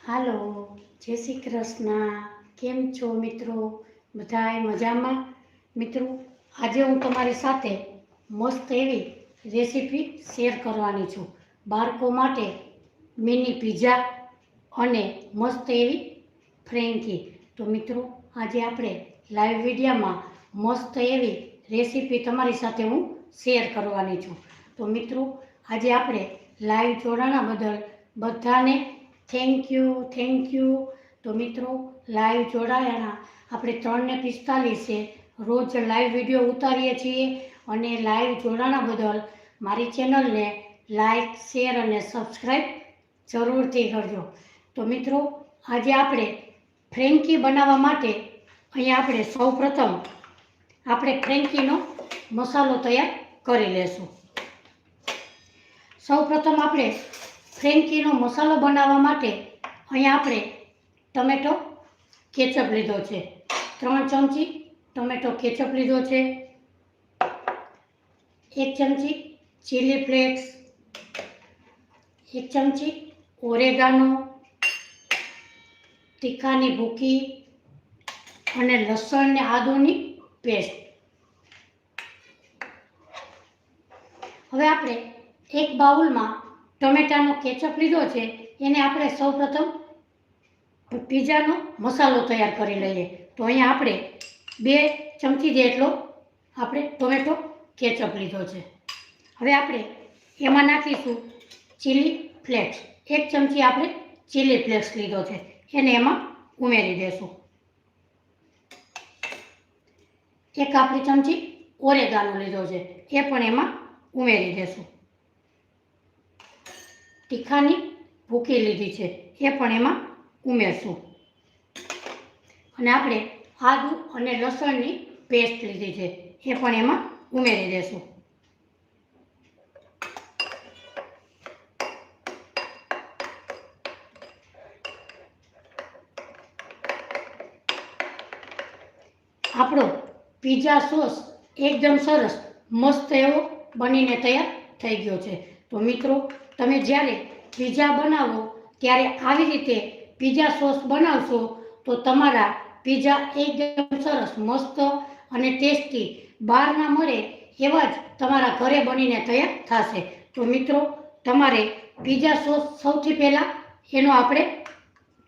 હાલો, જય શ્રી કૃષ્ણ. કેમ છો મિત્રો? બધાય મજામાં? મિત્રો, આજે હું તમારી સાથે મસ્ત એવી રેસીપી શેર કરવાની છું. બાળકો માટે મિની પિઝા અને મસ્ત એવી ફ્રેન્કી. તો મિત્રો, આજે આપણે લાઈવ વિડીયોમાં મસ્ત એવી રેસીપી તમારી સાથે હું શેર કરવાની છું. તો મિત્રો, આજે આપણે લાઈવ જોડાણા બદલ બધાને થેન્ક યુ. તો મિત્રો, લાઈવ જોડાયાના આપણે 3:45 રોજ લાઈવ વિડીયો ઉતારીએ છીએ અને લાઈવ જોડાણા બદલ મારી ચેનલને લાઈક, શેર અને સબસ્ક્રાઈબ જરૂરથી કરજો. તો મિત્રો, આજે આપણે ફ્રેન્કી બનાવવા માટે અહીંયા આપણે સૌપ્રથમ આપણે ફ્રેન્કીનો મસાલો તૈયાર કરી લેશું. સૌપ્રથમ આપણે ફ્રેન્કીનો મસાલો બનાવવા માટે અહીંયા આપણે ટમેટો કેચઅપ લીધો છે. 3 ચમચી ટમેટો કેચઅપ લીધો છે. 1 ચમચી ચીલી ફ્લેક્સ, 1 ચમચી ઓરેગાનો, તીખાની ભૂકી અને લસણ ને આદુની પેસ્ટ. હવે આપણે એક બાઉલમાં ટમેટાનો કેચઅપ લીધો છે, એને આપણે સૌપ્રથમ પિઝાનો મસાલો તૈયાર કરી લઈએ. તો અહીંયા આપણે 2 ચમચી જેટલો આપણે ટોમેટો કેચઅપ લીધો છે. હવે આપણે એમાં નાખીશું ચીલી ફ્લેક્સ. 1 ચમચી આપણે ચીલી ફ્લેક્સ લીધો છે, એને એમાં ઉમેરી દેશું. 1 આપણી ચમચી ઓરેગાનો લીધો છે, એ પણ એમાં ઉમેરી દેશું. તીખાની ભૂકી લીધી છે, એ પણ એમાં ઉમેરશું. અને આપણે આદુ અને લસણની પેસ્ટ લીધી છે, એ પણ એમાં ઉમેરી દેશું. આપણો પિઝા સોસ એકદમ સરસ મસ્ત એવો બનીને તૈયાર થઈ ગયો છે. તો મિત્રો, તમે જ્યારે પિઝા બનાવો ત્યારે આવી રીતે પિઝા સોસ બનાવશો તો તમારા પિઝા એકદમ સરસ મસ્ત અને ટેસ્ટી બહાર ના મળે એવા જ તમારા ઘરે બનીને તૈયાર થશે. તો મિત્રો, તમારે પિઝા સોસ સૌથી પહેલાં એનો આપણે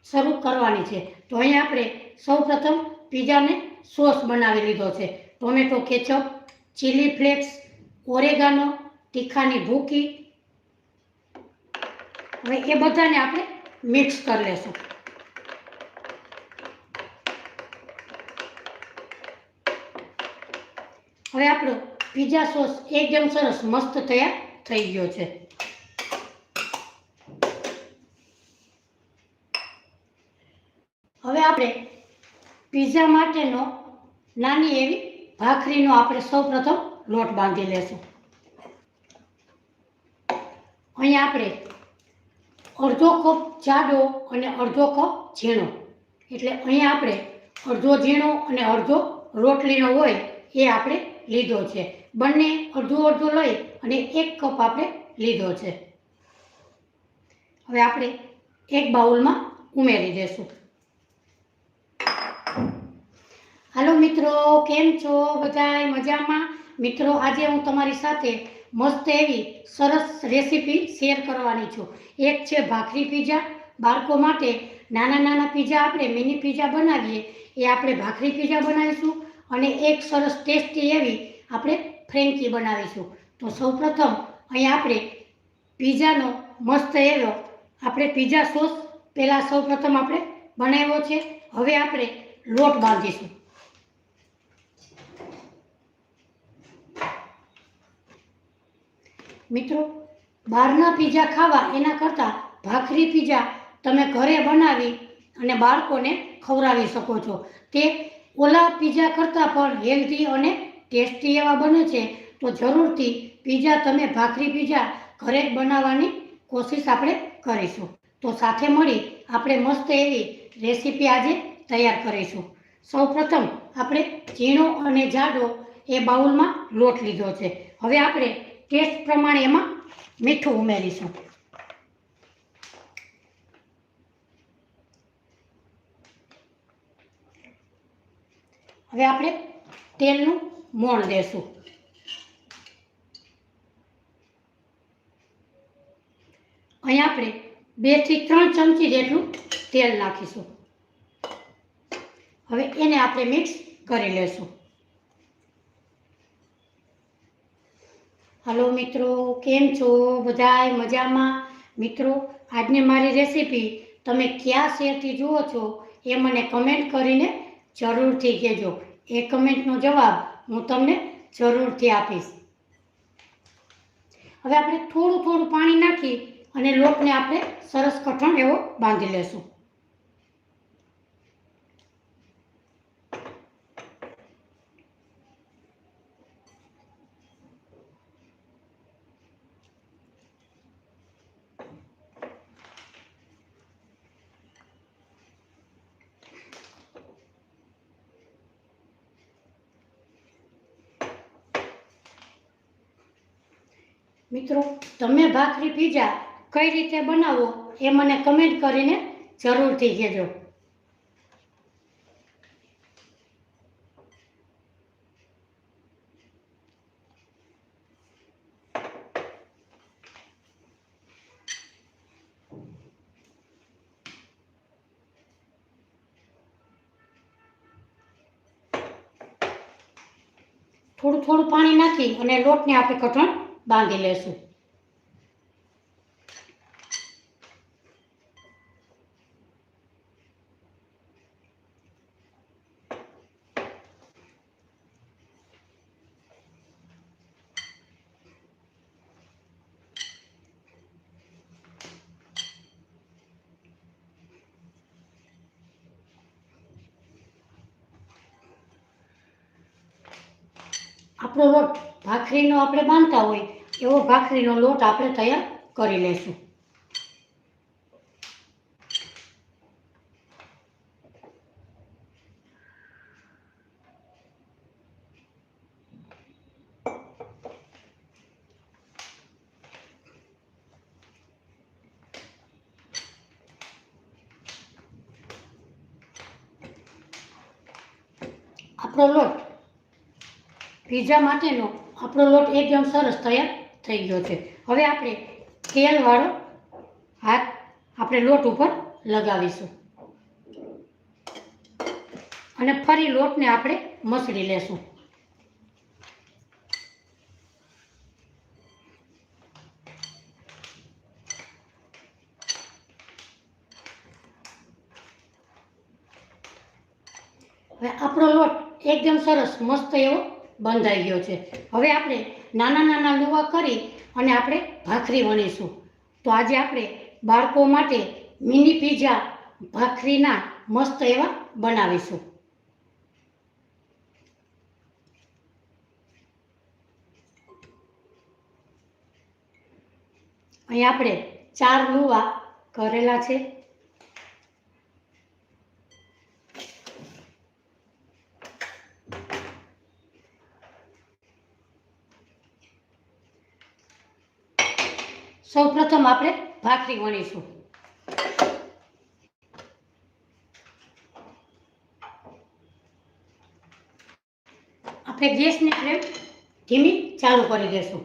શરૂ કરવાની છે. તો અહીંયા આપણે સૌપ્રથમ પિઝાને સોસ બનાવી લીધો છે. Tomato ketchup, chilli flakes, oregano, તીખાની ભૂકી. હવે એ બધાને આપણે મિક્સ કરી લેશું. હવે આપણો પિઝા સોસ એકદમ સરસ મસ્ત તૈયાર થઈ ગયો છે. હવે આપણે પિઝા માટેનો નાની એવી ભાખરીનો આપણે સૌપ્રથમ લોટ બાંધી લેશું. અહીંયા આપણે અડધો કપ જાડો અને અડધો કપ ઝીણો, એટલે અહીંયા આપણે અડધો ઝીણો અને અડધો રોટલીનો હોય એ આપણે લીધો છે. બંને અડધો અડધો લઈ અને 1 કપ આપણે લીધો છે. હવે આપણે એક બાઉલમાં ઉમેરી દેશું. હાલો મિત્રો, કેમ છો? બધાય મજામાં? મિત્રો, આજે હું તમારી સાથે મસ્ત એવી સરસ રેસીપી શેર કરવાની છું. એક છે ભાખરી પિઝા. બાળકો માટે નાના નાના પિઝા આપણે મિની પિઝા બનાવીએ એ આપણે ભાખરી પિઝા બનાવીશું. અને એક સરસ ટેસ્ટી એવી આપણે ફ્રેન્કી બનાવીશું. તો સૌપ્રથમ અહીં આપણે પિઝાનો મસ્ત એવો આપણે પિઝા સોસ પહેલાં સૌપ્રથમ આપણે બનાવ્યો છે. હવે આપણે લોટ બાંધીશું. મિત્રો, બહારના પિઝા ખાવા એના કરતાં ભાખરી પિઝા તમે ઘરે બનાવી અને બાળકોને ખવડાવી શકો છો. તે ઓલા પિઝા કરતાં પણ હેલ્ધી અને ટેસ્ટી એવા બને છે. તો જરૂરથી પિઝા તમે ભાખરી પિઝા ઘરે જ બનાવવાની કોશિશ આપણે કરીશું. તો સાથે મળી આપણે મસ્ત એવી રેસીપી આજે તૈયાર કરીશું. સૌપ્રથમ આપણે ઝીણો અને જાડો એ બાઉલમાં લોટ લીધો છે. હવે આપણે ટેસ્ટ પ્રમાણે એમાં મીઠું ઉમેરીશું. હવે આપણે તેલનું મોણ દેશું. અહીં આપણે 2 થી 3 ચમચી જેટલું તેલ નાખીશું. હવે એને આપણે મિક્સ કરી લેશું. હાલો મિત્રો, કેમ છો બધાય? મજામાં? મિત્રો, આજની મારી રેસીપી તમે કયા શહેરથી જુઓ છો એ મને કમેન્ટ કરીને જરૂરથી કહેજો. એ કમેન્ટનો જવાબ હું તમને જરૂરથી આપીશ. હવે આપણે થોડું થોડું પાણી નાખી અને લોટને આપણે સરસ કઠણ એવો બાંધી લેશું. મિત્રો, તમે ભાખરી પીઝા કઈ રીતે બનાવો એ મને કમેન્ટ કરીને જરૂરથી કહેજો. થોડું થોડું પાણી નાખી અને લોટને આપણે કઠણ બાંધી લેશું. આપણો લોટ ભાખરીનો આપણે બાંધતા હોય એવો ભાખરીનો લોટ આપણે તૈયાર કરી લેશું. આપણો લોટ પીઝા માટેનો આપણો લોટ એકદમ સરસ તૈયાર થઈ ગયો છે. હવે આપણે તેલવાળો હાથ આપણે લોટ ઉપર લગાવીશું અને ફરી લોટને આપણે મસળી લેશું. હવે આપણો લોટ એકદમ સરસ મસ્ત એવો બંધાઈ ગયો છે. હવે આપણે નાના નાના લુવા કરી અને આપણે ભાખરી વણીશું. તો આજે આપણે બાળકો માટે મિની પીઝા ભાખરીના મસ્ત એવા બનાવીશું. અહીં આપણે 4 લુવા કરેલા છે. સૌપ્રથમ આપણે ભાખરી વણીશું. આપણે ગેસની ફ્લેમ ધીમી ચાલુ કરી દેશું.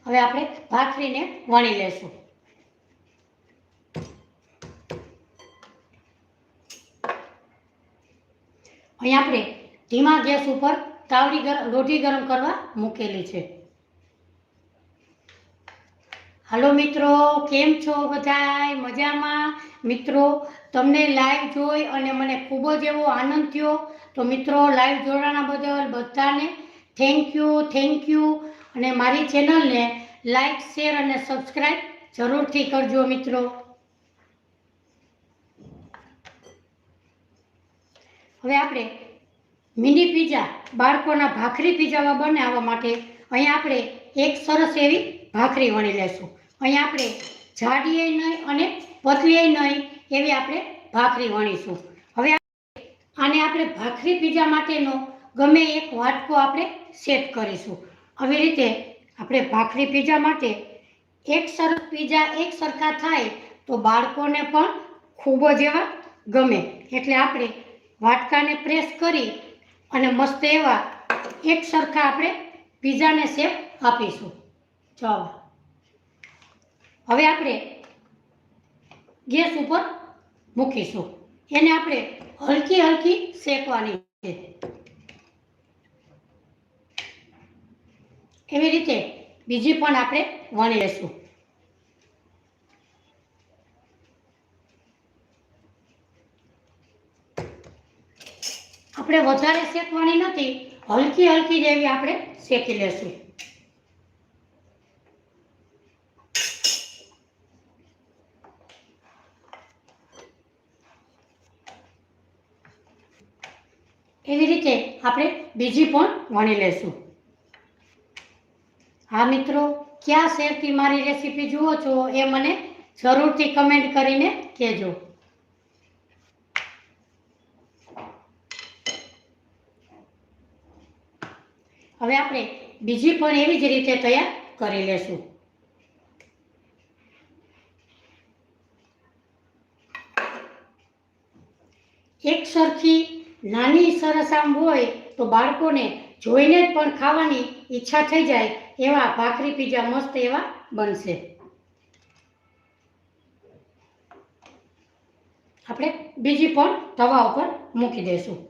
હવે આપણે ભાખરીને વણી લેશું. અહીં આપણે ધીમા ગેસ ઉપર લોઢી ગરમ કરવા મૂકેલી છે. હાલો મિત્રો, કેમ છો બધાય? મજામાં? મિત્રો, તમને લાઈવ જોઈ અને મને ખૂબ જ એવો આનંદ થયો. તો મિત્રો, લાઈવ જોડાણા બદલ બધાને થેન્ક યુ. અને મારી ચેનલને લાઈક, શેર અને સબસ્ક્રાઈબ જરૂરથી કરજો મિત્રો. હવે આપણે મિની પીઝા બાળકોના ભાખરી પીઝામાં બનાવવા માટે અહીંયા આપણે એક સરસ એવી ભાખરી વણી લેશું. અહીંયા આપણે જાડીએ નહીં અને પતલીએ નહીં એવી આપણે ભાખરી વણીશું. હવે આને આપણે ભાખરી પીઝા માટેનો ગમે એક વાટકો આપણે સેટ કરીશું. આવી રીતે આપણે ભાખરી પીઝા માટે પીઝા એક સરખા થાય તો બાળકોને પણ ખૂબ જ એવા ગમે. એટલે આપણે વાટકાને પ્રેસ કરી અને મસ્ત એવા એક સરખા આપણે પીઝાને શેપ આપીશું. ચાલો હવે આપણે ગેસ ઉપર મૂકીશું. એને આપણે હલકી હલકી શેકવાની છે. એવી રીતે બીજી પણ આપણે વણી લઈશું. આપણે વધારે શેકવાની નથી, હલકી હલકી જેવી આપણે શેકી લેશું. એવી રીતે આપણે બીજી પણ વણી લેશું. હા મિત્રો, ક્યાં શહેરથી મારી રેસીપી જુઓ છો એ મને જરૂરથી કમેન્ટ કરીને કહેજો. હવે આપણે બીજી પણ એવી જ રીતે તૈયાર કરી લેશું. એક સરખી નાની સરસ આમ હોય તો બાળકોને જોઈને જ પણ ખાવાની ઈચ્છા થઈ જાય એવા ભાખરી પીઝા મસ્ત એવા બનશે. આપણે બીજી પણ તવા ઉપર મૂકી દઈશું.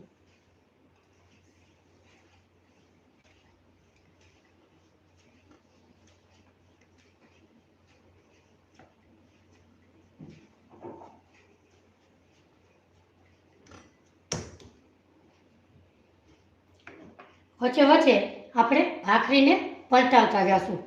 વચ્ચે વચ્ચે આપણે ભાખરીને પલટાવતા જશું.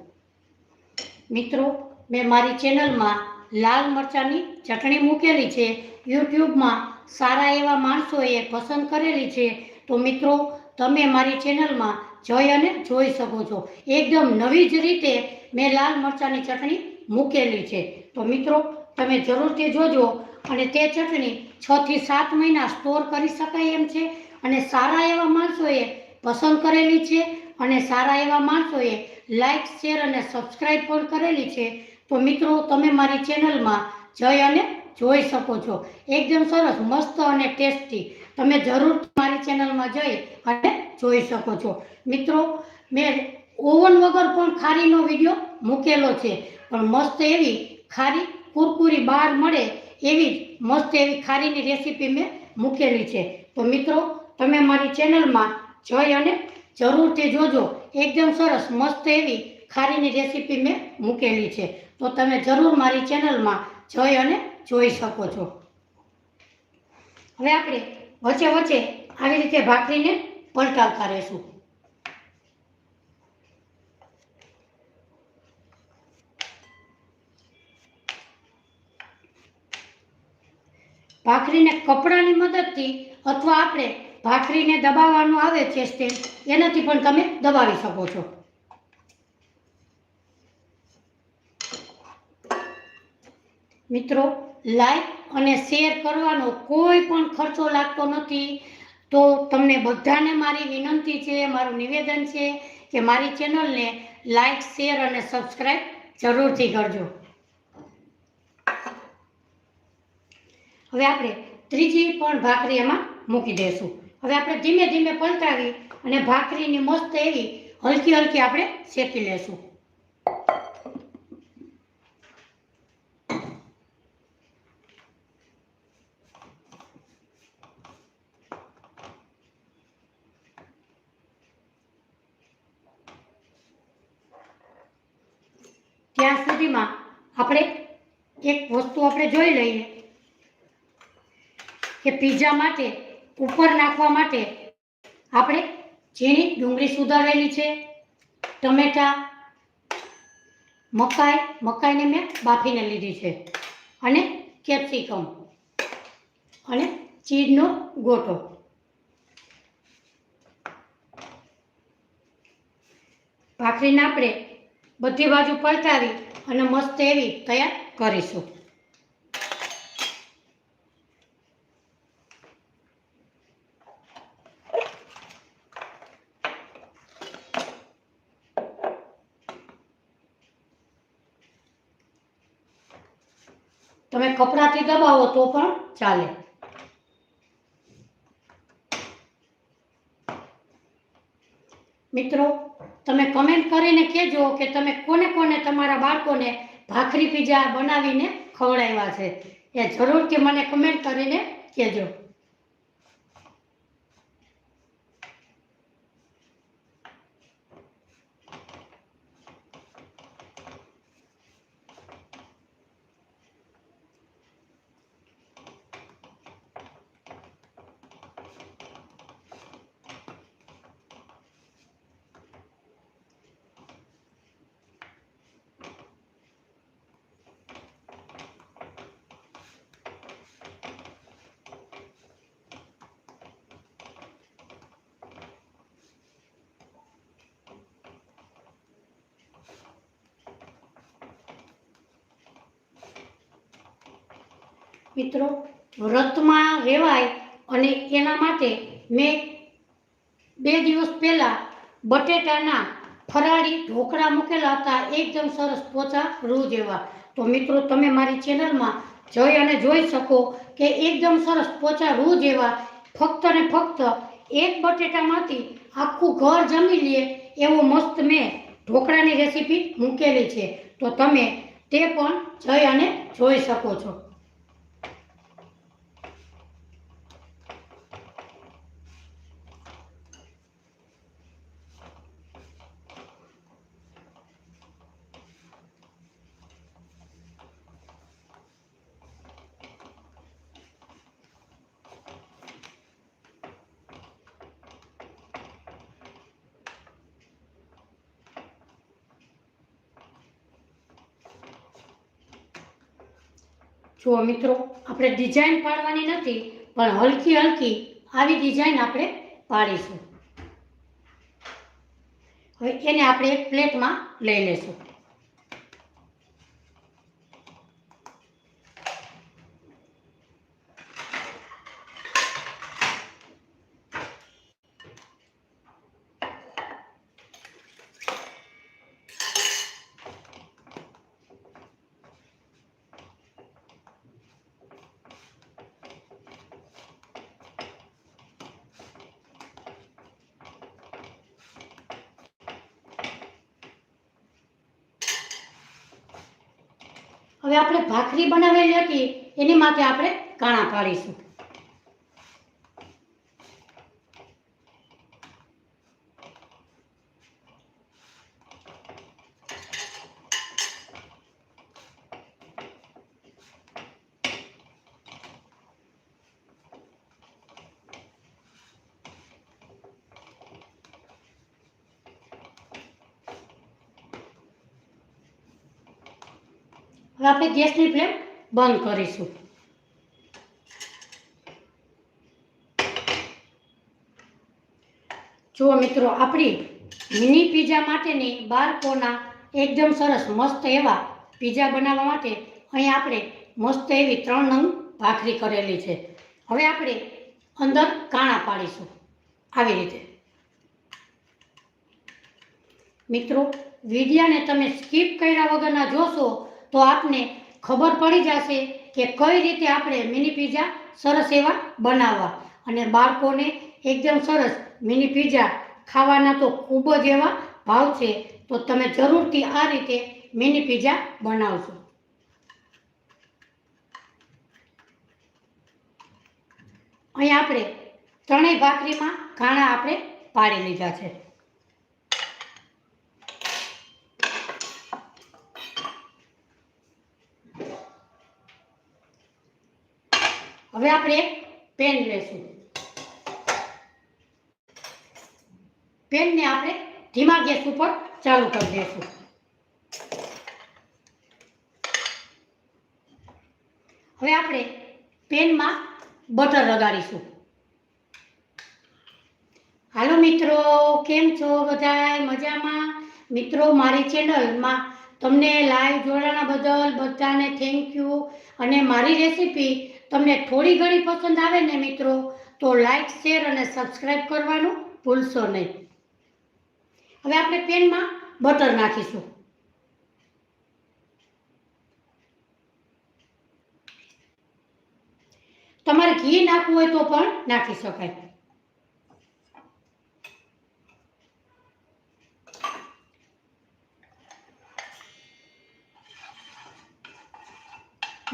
મિત્રો, મેં મારી ચેનલમાં લાલ મરચાંની ચટણી મૂકેલી છે. યુટ્યુબમાં સારા એવા માણસોએ પસંદ કરેલી છે. તો મિત્રો, તમે મારી ચેનલમાં જઈ અને જોઈ શકો છો. એકદમ નવી જ રીતે મેં લાલ મરચાંની ચટણી મૂકેલી છે. તો મિત્રો, તમે જરૂરથી જોજો. અને તે ચટણી 6 થી 7 મહિના સ્ટોર કરી શકાય એમ છે. અને સારા એવા માણસોએ પસંદ કરેલી છે. અને સારા એવા માણસોએ લાઈક, શેર અને સબસ્ક્રાઈબ પણ કરેલી છે. તો મિત્રો, તમે મારી ચેનલમાં જઈ અને જોઈ શકો છો. એકદમ સરસ, મસ્ત અને ટેસ્ટી. તમે જરૂર મારી ચેનલમાં જઈ અને જોઈ શકો છો. મિત્રો, મેં ઓવન વગર પણ ખારીનો વિડીયો મૂકેલો છે. પણ મસ્ત એવી ખારી કુરકુરી બહાર મળે એવી મસ્ત એવી ખારીની રેસીપી મેં મૂકેલી છે. તો મિત્રો, તમે મારી ચેનલમાં જઈ અને જરૂરથી જોજો. એકદમ સરસ મસ્ત એવી ખારીની રેસીપી મેં મૂકેલી છે. તો તમે જરૂર મારી ચેનલમાં જઈ અને જોઈ શકો છો. હવે આપણે વચ્ચે વચ્ચે આવી રીતે ભાખરીને પલટાવતા રહેશું. ભાખરીને કપડાની મદદથી અથવા આપણે ભાખરીને દબાવવાનું આવે છે સ્ટેન્ડ, એનાથી પણ તમે દબાવી શકો છો. મિત્રો, લાઈક અને શેર કરવાનો કોઈ પણ ખર્ચો લાગતો નથી. તો તમને બધાને મારી વિનંતી છે, મારું નિવેદન છે કે મારી ચેનલને લાઈક, શેર અને સબસ્ક્રાઈબ જરૂરથી કરજો. હવે આપણે ત્રીજી પણ ભાખરી એમાં મૂકી દઈશું. હવે આપણે ધીમે ધીમે પલટાવી અને ભાખરીની મસ્ત એવી હલકી હલકી આપણે શેકી લેશું. ત્યાં સુધીમાં આપણે એક વસ્તુ આપણે જોઈ લઈએ કે પીઝા માટે ઉપર નાખવા માટે આપણે ઝીણી ડુંગળી સુધારેલી છે, ટમેટા, મકાઈને મેં બાફીને લીધી છે, અને કેપ્સિકમ અને ચીઝનો ગોટો. ભાખરીને આપણે બધી બાજુ પલટાવી અને મસ્ત એવી તૈયાર કરીશું. તમે કપડાથી દબાવો તો પણ ચાલે. મિત્રો, તમે કમેન્ટ કરીને કહેજો કે તમે કોને કોને તમારા બાળકોને ભાખરી પીઝા બનાવીને ખવડાવ્યા છે. એ જરૂરથી મને કમેન્ટ કરીને કહેજો. મિત્રો, વ્રતમાં રહેવાય અને એના માટે મેં 2 દિવસ પહેલાં બટેટાના ફરાળી ઢોકળા મૂકેલા હતા, એકદમ સરસ પોચા રૂ જેવા. તો મિત્રો, તમે મારી ચેનલમાં જઈ અને જોઈ શકો કે એકદમ સરસ પોચા રૂ જેવા ફક્ત ને ફક્ત એક બટેટામાંથી આખું ઘર જમી લે એવો મસ્ત મેં ઢોકળાની રેસીપી મૂકેલી છે. તો તમે તે પણ જઈ અને જોઈ શકો છો. જો મિત્રો, આપણે ડિઝાઇન પાડવાની નથી, પણ હલકી હલકી આવી ડિઝાઇન આપણે પાડીશું. હવે એને આપણે એક પ્લેટમાં લઈ લેશું. હવે આપણે ભાખરી બનાવેલી હતી એની માટે આપણે કાણા પાડીશું. હવે આપણે ગેસની ફ્લેમ બંધ કરીશું. જુઓ મિત્રો, આપણી મિની પીઝા માટેની બાળકોના એકદમ સરસ મસ્ત એવા પીઝા બનાવવા માટે અહીં આપણે મસ્ત એવી 3 નંગ ભાખરી કરેલી છે. હવે આપણે અંદર કાણા પાડીશું આવી રીતે. મિત્રો, વિડીયાને તમે સ્કીપ કર્યા વગરના જોશો તો આપને ખબર પડી જશે કે કઈ રીતે આપણે મિની પીઝા સરસ એવા બનાવવા, અને બાળકોને એકદમ સરસ મિની પીઝા ખાવાના તો ખૂબ જ એવા ભાવ છે. તો તમે જરૂરથી આ રીતે મિની પીઝા બનાવશો. અહીં આપણે 3 ભાખરીમાં કાણા આપણે પાડી લીધા છે. હવે આપણે એક પેન લેશું. પેનને આપણે ધીમા ગેસ ઉપર ચાલુ કરી દઈશું. હવે આપણે પેનમાં બટર લગાડીશું. હાલો મિત્રો, કેમ છો બધાય? મજામાં? મિત્રો, મારી ચેનલમાં તમને લાઈવ જોડાણા બદલ બધાને થેન્ક યુ. અને મારી રેસીપી તમને થોડી ઘણી પસંદ આવે ને મિત્રો, તો લાઈક, શેર અને સબસ્ક્રાઈબ કરવાનું ભૂલશો નહીં. હવે આપણે પેનમાં બટર નાખીશું. તમારે ઘી નાખવું હોય તો પણ નાખી શકાય.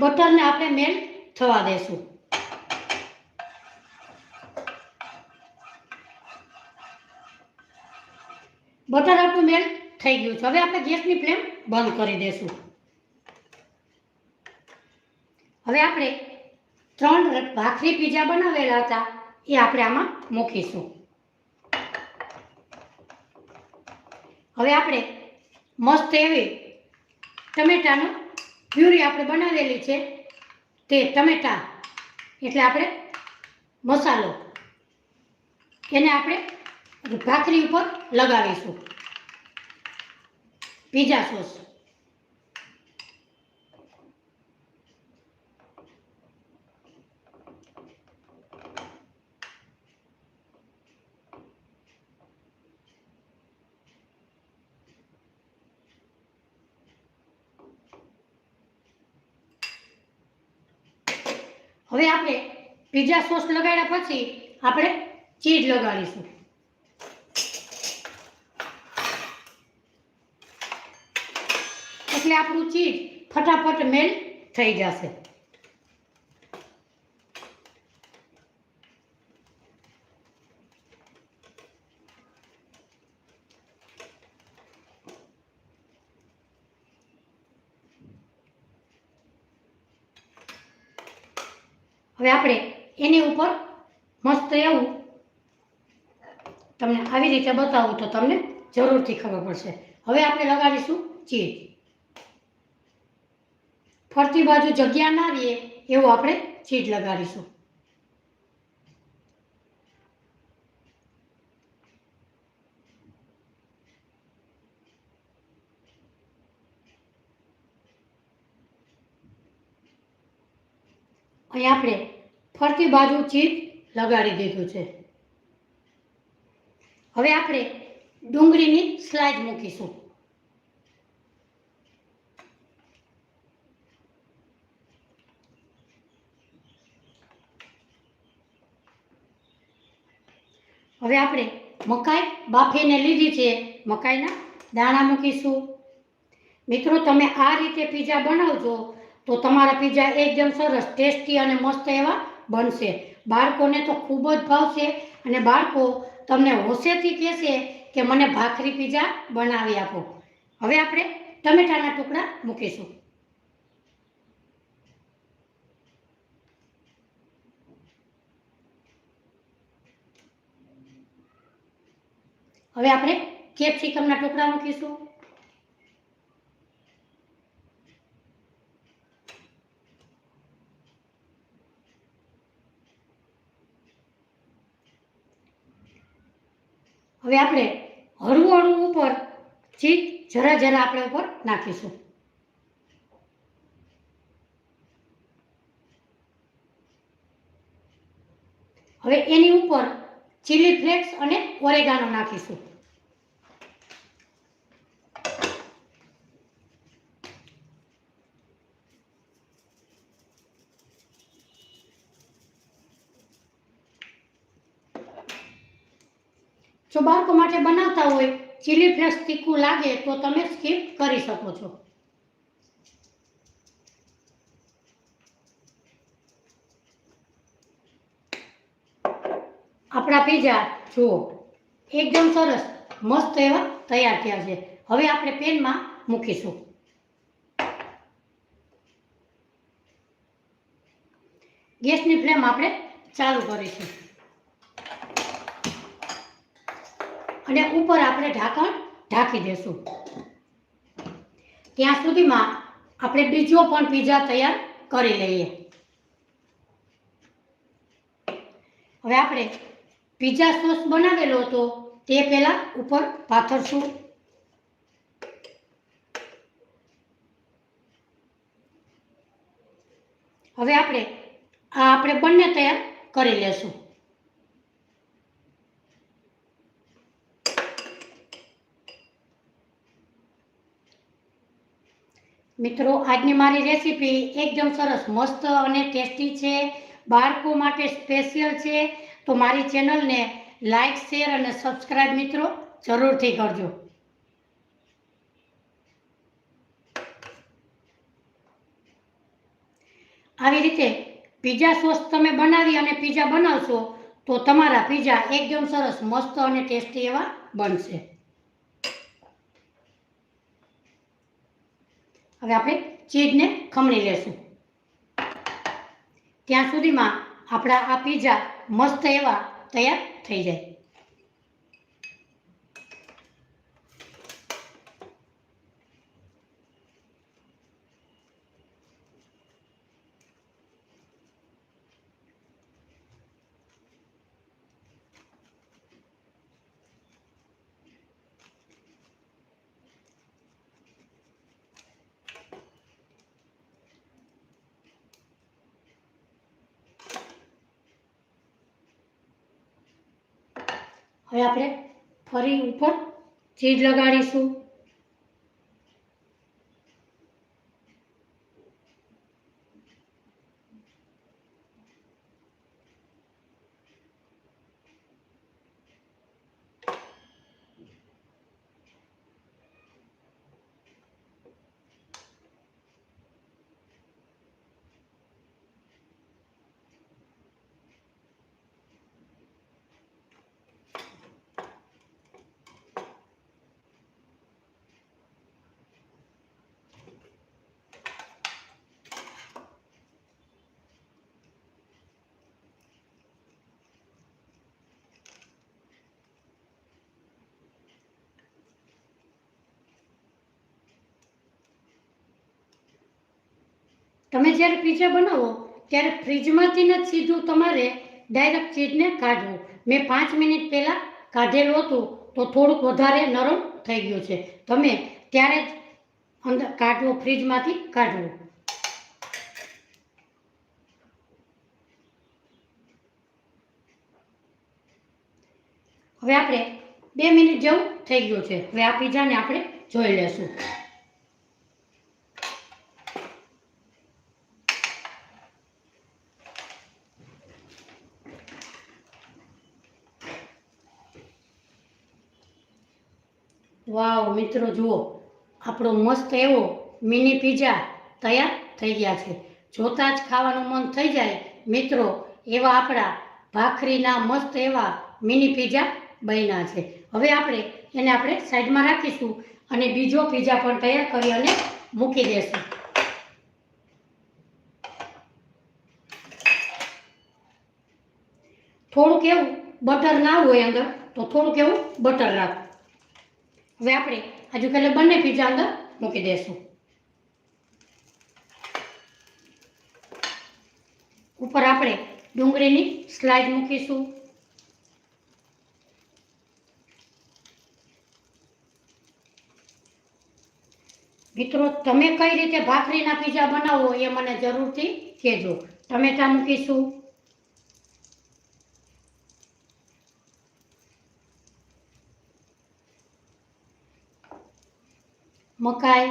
બટરને આપણે મેલ્ટ થવા દેશું. બટર આપણું મેલ્ટ થઈ ગયું છે. હવે આપણે ગેસની ફ્લેમ બંધ કરી દેશું. હવે આપણે 3 ભાખરી પીઝા બનાવેલા હતા એ આપણે આમાં મૂકીશું. હવે આપણે મસ્ત એવી ટમેટાનો પ્યુરી આપણે બનાવેલી છે તે ટમેટા એટલે આપણે મસાલો એને આપણે ભાખરી ઉપર લગાવીશું. Pizza sauce. હવે આપણે પીઝા સોસ લગાડ્યા પછી આપણે ચીઝ લગાડીશું. એટલે આપણું ચીઝ ફટાફટ મેલ્ટ થઈ જશે. હવે આપણે એની ઉપર મસ્ત એવું તમને આવી રીતે બતાવું તો તમને જરૂરથી ખબર પડશે. હવે આપણે લગાડીશું ચીઝ. ફરતી બાજુ જગ્યા ના રહે એવું આપણે ચીઝ લગાડીશું. અહીં આપણે ફરતી બાજુ ચીઝ લગાડી દીધું છે. હવે આપણે ડુંગળીની સ્લાઇસ મૂકીશું. હવે આપણે મકાઈ બાફીને લીધી છે, મકાઈના દાણા મૂકીશું. મિત્રો, તમે આ રીતે પીઝા બનાવજો તો તમારા પીઝા એકદમ સરસ ટેસ્ટી અને મસ્ત એવા બનશે. બાળકોને તો ખૂબ જ ભાવશે અને બાળકો તમને હોશેથી કહેશે કે મને ભાખરી પીઝા બનાવી આપો. હવે આપણે ટમેટાના ટુકડા મૂકીશું. હવે આપણે કેપ્સિકમના ટુકડા મૂકીશું. હવે આપણે હળવું હળવું ઉપર ચીઝ જરા જરા આપણે ઉપર નાખીશું. હવે એની ઉપર ચીલી ફ્લેક્સ અને ઓરેગાનો નાખીશું. જો બાળકો માટે બનાવતા હોય ચીલી ફ્લેક્સ તીખું લાગે તો તમે સ્કીપ કરી શકો છો. આપણા પીઝા જુઓ એકદમ સરસ મસ્ત એવા તૈયાર થયા છે. હવે આપણે પેનમાં મૂકીશું. ગેસની ફ્લેમ આપણે ચાલુ કરીશું અને ઉપર આપણે ઢાંકણ ઢાંકી દેશું. ત્યાં સુધીમાં આપણે બીજો પણ પીઝા તૈયાર કરી લઈએ. હવે આપણે પીઝા સોસ બનાવેલો હતો તે પહેલા ઉપર પાથરશું. હવે આપણે બંને તૈયાર કરી લેશું. મિત્રો, આજની મારી રેસીપી એકદમ સરસ મસ્ત અને ટેસ્ટી છે બાળકો માટે સ્પેશિયલ છે, તો મારી ચેનલને લાઈક, શેર અને સબસ્ક્રાઈબ મિત્રો જરૂરથી કરજો. આવી રીતે પીઝા સોસ તમે બનાવી અને પીઝા બનાવશો તો તમારા પીઝા એકદમ સરસ, મસ્ત અને ટેસ્ટી એવા બનશે. હવે આપણે ચીઝને ખમણી લેશું. ત્યાં સુધીમાં આપણા આ પીઝા મસ્ત એવા તૈયાર થઈ જાય. હવે આપણે ફરી ઉપર ચીઝ લગાડીશું. તમે જ્યારે પીઝા બનાવો ત્યારે ફ્રીજમાંથી જ સીધું તમારે ડાયરેક્ટ ચીઝને કાઢવું. મેં 5 મિનિટ પહેલાં કાઢેલું હતું તો થોડુંક વધારે નરમ થઈ ગયું છે. તમે ત્યારે જ અંદર કાઢવું, ફ્રીજમાંથી કાઢવું. હવે આપણે 2 મિનિટ જેવું થઈ ગયું છે. હવે આ પીઝાને આપણે જોઈ લેશું. વાવ મિત્રો, જુઓ આપણો મસ્ત એવો મિની પીઝા તૈયાર થઈ ગયા છે. જોતાં જ ખાવાનું મન થઈ જાય મિત્રો, એવા આપણા ભાખરીના મસ્ત એવા મિની પીઝા બન્યા છે. હવે આપણે સાઈડમાં રાખીશું અને બીજો પીઝા પણ તૈયાર કરી અને મૂકી દેશું. થોડુંક એવું બટર ના હોય અંદર તો થોડુંક એવું બટર રાખો. હવે આપણે હજુ પહેલાં બંને પીઝા અંદર મૂકી દઈશું. ઉપર આપણે ડુંગળીની સ્લાઇસ મૂકીશું. મિત્રો, તમે કઈ રીતે ભાખરીના પીઝા બનાવો એ મને જરૂરથી કહેજો. ટમેટા મૂકીશું. મકાઈ,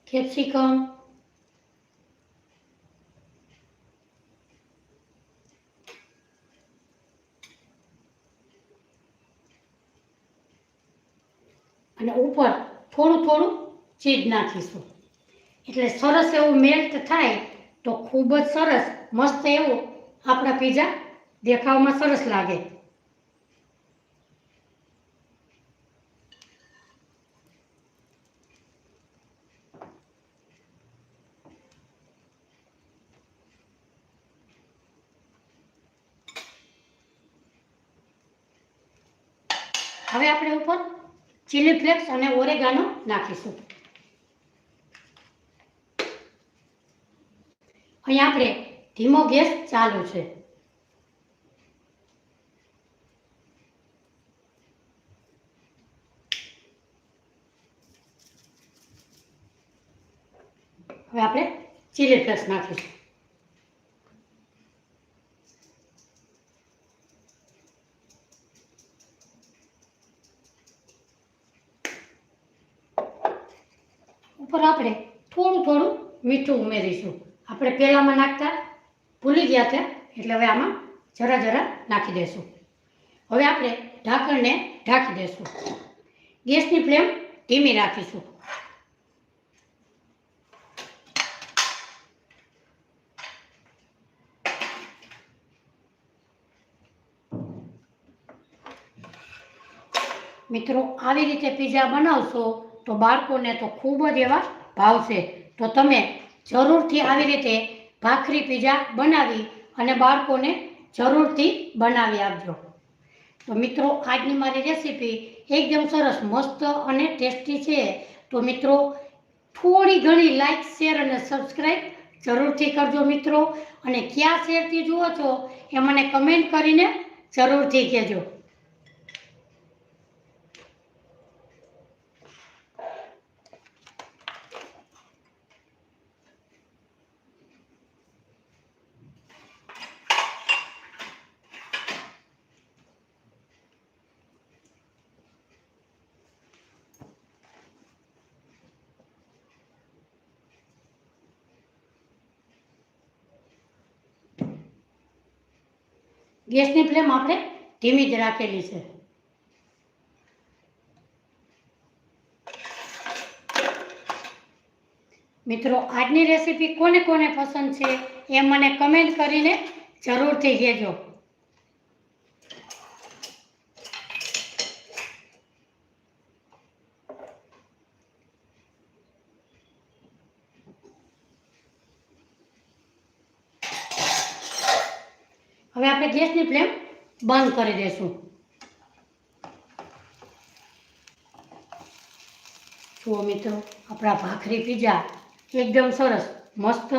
કેપ્સિકમ, અને ઉપર થોડું થોડું ચીઝ નાખીશું. એટલે સરસ એવું મેલ્ટ થાય તો ખૂબ જ સરસ મસ્ત એવું આપણા પીઝા દેખાવમાં સરસ લાગે. હવે આપણે ઉપર ચીલી ફ્લેક્સ અને ઓરેગાનો નાખીશું. અહીંયા આપણે ધીમો ગેસ ચાલુ છે. હવે આપણે ચીલી ફ્લેક્સ નાખીશું. ઉપર આપણે થોડું થોડું મીઠું ઉમેરીશું. આપણે પહેલાંમાં નાખતા ભૂલી ગયા હતા, એટલે હવે આમાં જરા જરા નાખી દઈશું. હવે આપણે ઢાંકણને ઢાંકી દઈશું. ગેસની ફ્લેમ ધીમી રાખીશું. મિત્રો, આવી રીતે પીઝા બનાવશો તો બાળકોને તો ખૂબ જ એવા ભાવશે. તો તમે જરૂરથી આવી રીતે ભાખરી પીઝા બનાવી અને બાળકોને જરૂરથી બનાવી આપજો. તો મિત્રો, આજની મારી રેસીપી એકદમ સરસ મસ્ત અને ટેસ્ટી છે. તો મિત્રો, થોડી ઘણી લાઈક, શેર અને સબસ્ક્રાઈબ જરૂરથી કરજો મિત્રો. અને કયા શેરથી જુઓ છો એ મને કમેન્ટ કરીને જરૂરથી કહેજો. ગેસની ફ્લેમ આપણે ધીમી જ રાખેલી છે. મિત્રો, આજની રેસીપી કોને કોને પસંદ છે એ મને કમેન્ટ કરીને જરૂરથી કહેજો. હવે આપણે ગેસની ફ્લેમ બંધ કરી દઈશું. જુઓ મિત્રો, આપણા ભાખરી પીઝા એકદમ સરસ મસ્ત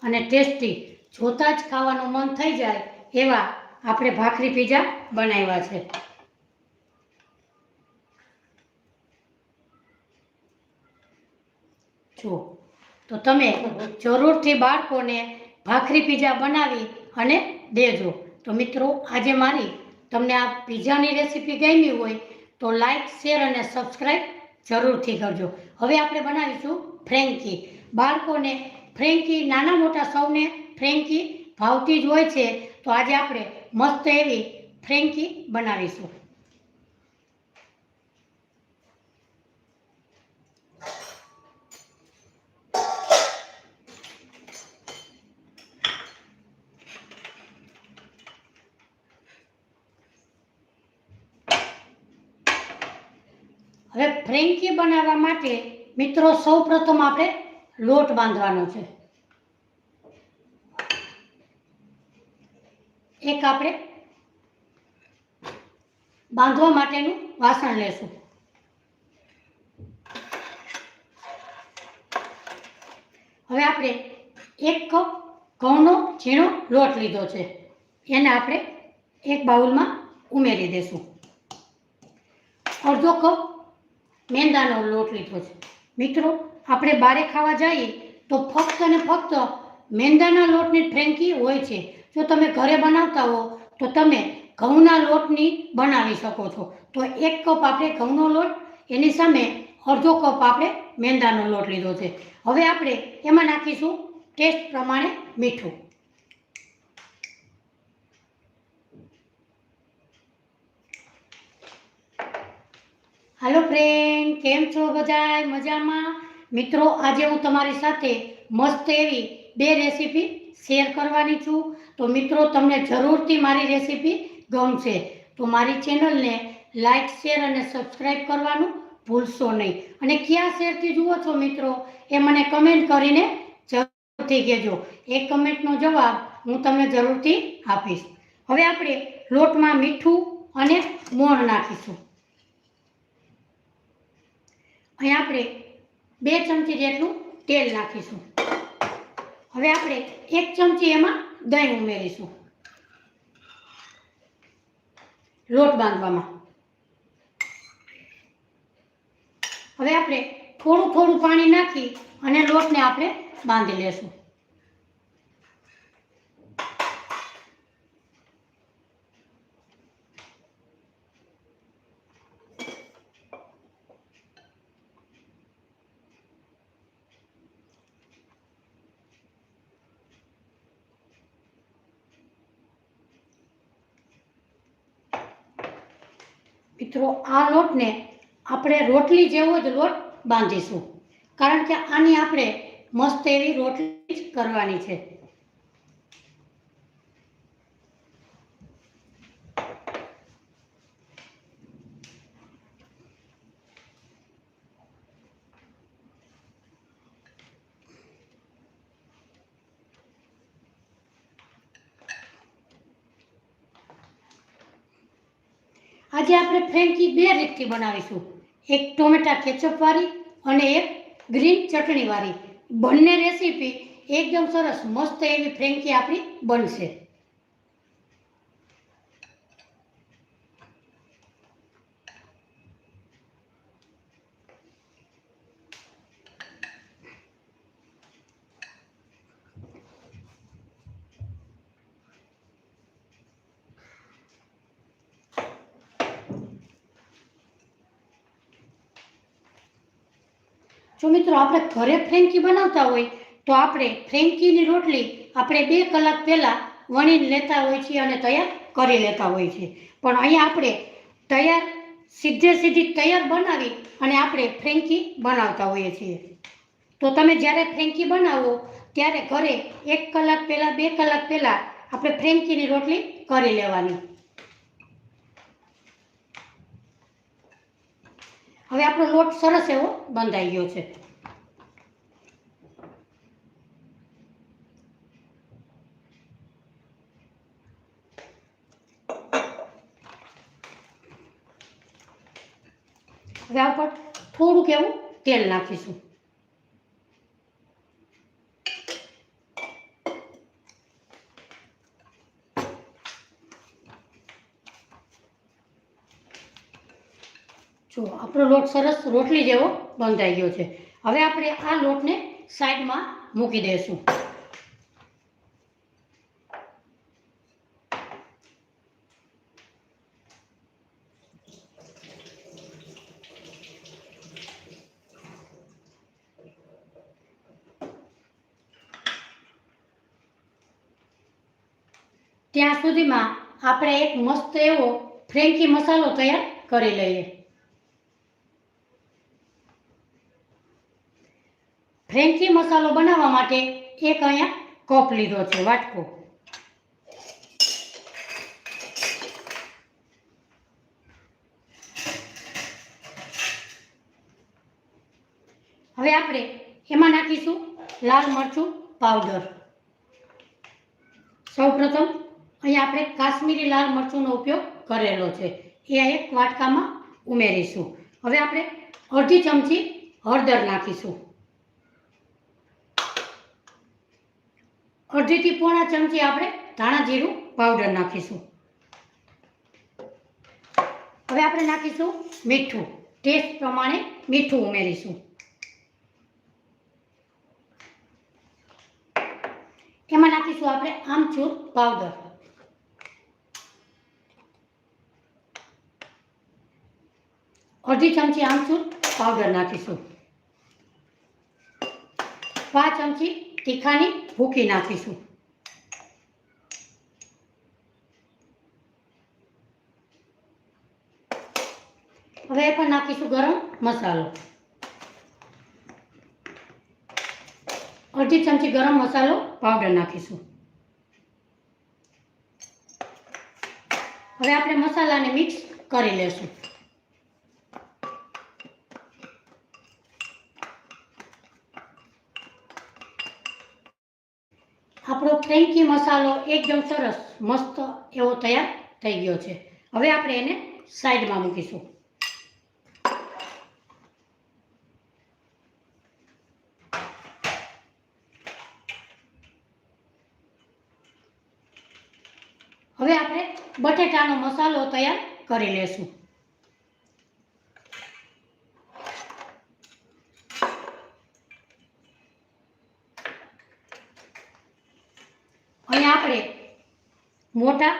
અને ટેસ્ટી, જોતા જ ખાવાનું મન થઈ જાય એવા આપણે ભાખરી પીઝા બનાવ્યા છે. જુઓ, તો તમે જરૂરથી બાળકોને ભાખરી પીઝા બનાવી અને દેજો. તો મિત્રો, આજે મારી તમને આ પીઝાની રેસીપી ગમી હોય તો લાઈક, શેર અને સબસ્ક્રાઈબ જરૂરથી કરજો. હવે આપણે બનાવીશું ફ્રેન્કી. બાળકોને ફ્રેન્કી, નાના મોટા સૌને ફ્રેન્કી ભાવતી જ હોય છે. તો આજે આપણે મસ્ત એવી ફ્રેન્કી બનાવીશું. હવે ફ્રેન્કી બનાવવા માટે મિત્રો સૌ પ્રથમ આપણે લોટ બાંધવાનો છે. એક આપણે બાંધવા માટેનું વાસણ લેશું. હવે આપણે 1 કપ ઘઉંનો ઝીણો લોટ લીધો છે, એને આપણે એક બાઉલમાં ઉમેરી દઈશું. અડધો કપ મેંદાનો લોટ લીધો છે. મિત્રો, આપણે બારે ખાવા જઈએ તો ફક્ત ને ફક્ત મેંદાના લોટની ફ્રેન્કી હોય છે. જો તમે ઘરે બનાવતા હો તો તમે ઘઉંના લોટની બનાવી શકો છો. તો 1 કપ આપણે ઘઉંનો લોટ, એની સામે અડધો કપ આપણે મેંદાનો લોટ લીધો છે. હવે આપણે એમાં નાખીશું ટેસ્ટ પ્રમાણે મીઠું. હાલો ફ્રેન્ડ, કેમ છો બધાય? મજામાં? મિત્રો, આજે હું તમારી સાથે મસ્ત એવી 2 રેસીપી શેર કરવાની છું. તો મિત્રો, તમને જરૂરથી મારી રેસીપી ગમશે તો મારી ચેનલને લાઈક, શેર અને સબસ્ક્રાઈબ કરવાનું ભૂલશો નહીં. અને કયા શેરથી જુઓ છો મિત્રો એ મને કમેન્ટ કરીને જરૂરથી કહેજો. એ કમેન્ટનો જવાબ હું તમને જરૂરથી આપીશ. હવે આપણે લોટમાં મીઠું અને મોણ નાખીશું. અહીં આપણે 2 ચમચી જેટલું તેલ નાખીશું. હવે આપણે 1 ચમચી એમાં દહીં ઉમેરીશું લોટ બાંધવામાં. હવે આપણે થોડું થોડું પાણી નાખી અને લોટને આપણે બાંધી લેશું. મિત્રો આ લોટને આપણે રોટલી જેવો જ લોટ બાંધીશું, કારણ કે આની આપણે મસ્ત એવી રોટલી જ કરવાની છે. આજે આપણે ફ્રેન્કી બે રીતથી બનાવીશું, એક ટોમેટા કેચઅપ વાળી અને એક ગ્રીન ચટણી વાળી. બંને રેસીપી એકદમ સરસ મસ્ત એવી ફ્રેન્કી આપણી બનશે. જો મિત્રો આપણે ઘરે ફ્રેન્કી બનાવતા હોય તો આપણે ફ્રેન્કીની રોટલી આપણે 2 કલાક પહેલાં વણીને લેતા હોય છીએ અને તૈયાર કરી લેતા હોય છીએ. પણ અહીંયા આપણે સીધી તૈયાર બનાવી અને આપણે ફ્રેન્કી બનાવતા હોઈએ છીએ. તો તમે જ્યારે ફ્રેન્કી બનાવો ત્યારે ઘરે 1 કલાક પહેલાં 2 કલાક પહેલાં આપણે ફ્રેન્કીની રોટલી કરી લેવાની. હવે આપણો લોટ સરસ એવો બંધાઈ ગયો છે. હવે આ પર થોડુંક એવું તેલ નાખીશું. જો આપણો લોટ સરસ રોટલી જેવો બંધાઈ ગયો છે. હવે આપણે આ લોટને સાઈડમાં મૂકી દઈશું. ત્યાં સુધીમાં આપણે એક મસ્ત એવો ફ્રેન્કી મસાલો તૈયાર કરી લઈએ. ફ્રેન્કી મસાલો બનાવવા માટે એક અહીંયા કપ લીધો છે, વાટકો. હવે આપણે એમાં નાખીશું લાલ મરચું પાવડર. સૌપ્રથમ અહીંયા આપણે કાશ્મીરી લાલ મરચુંનો ઉપયોગ કરેલો છે, એ એક વાટકામાં ઉમેરીશું. હવે આપણે અડધી ચમચી હળદર નાખીશું. અડધીથી પોણા ચમચી આપણે ધાણા જીરું પાવડર નાખીશું. હવે આપણે નાખીશું મીઠું. ટેસ્ટ પ્રમાણે મીઠું ઉમેરીશું. એમાં નાખીશું આપણે આમચૂર પાવડર. અડધી ચમચી આમચૂર પાવડર નાખીશું. 5 ચમચી તીખાની ભૂકી નાખીશું. હવે એ પણ નાખીશું ગરમ મસાલો. અડધી ચમચી ગરમ મસાલો પાવડર નાખીશું. હવે આપણે મસાલાને મિક્સ કરી લેશું. આપણો ફ્રેન્કી મસાલો એકદમ સરસ મસ્ત એવો તૈયાર થઈ ગયો છે. હવે આપણે એને સાઈડમાં મૂકીશું. હવે આપણે બટેટાનો મસાલો તૈયાર કરી લેશું. અહીંયા આપણે મોટા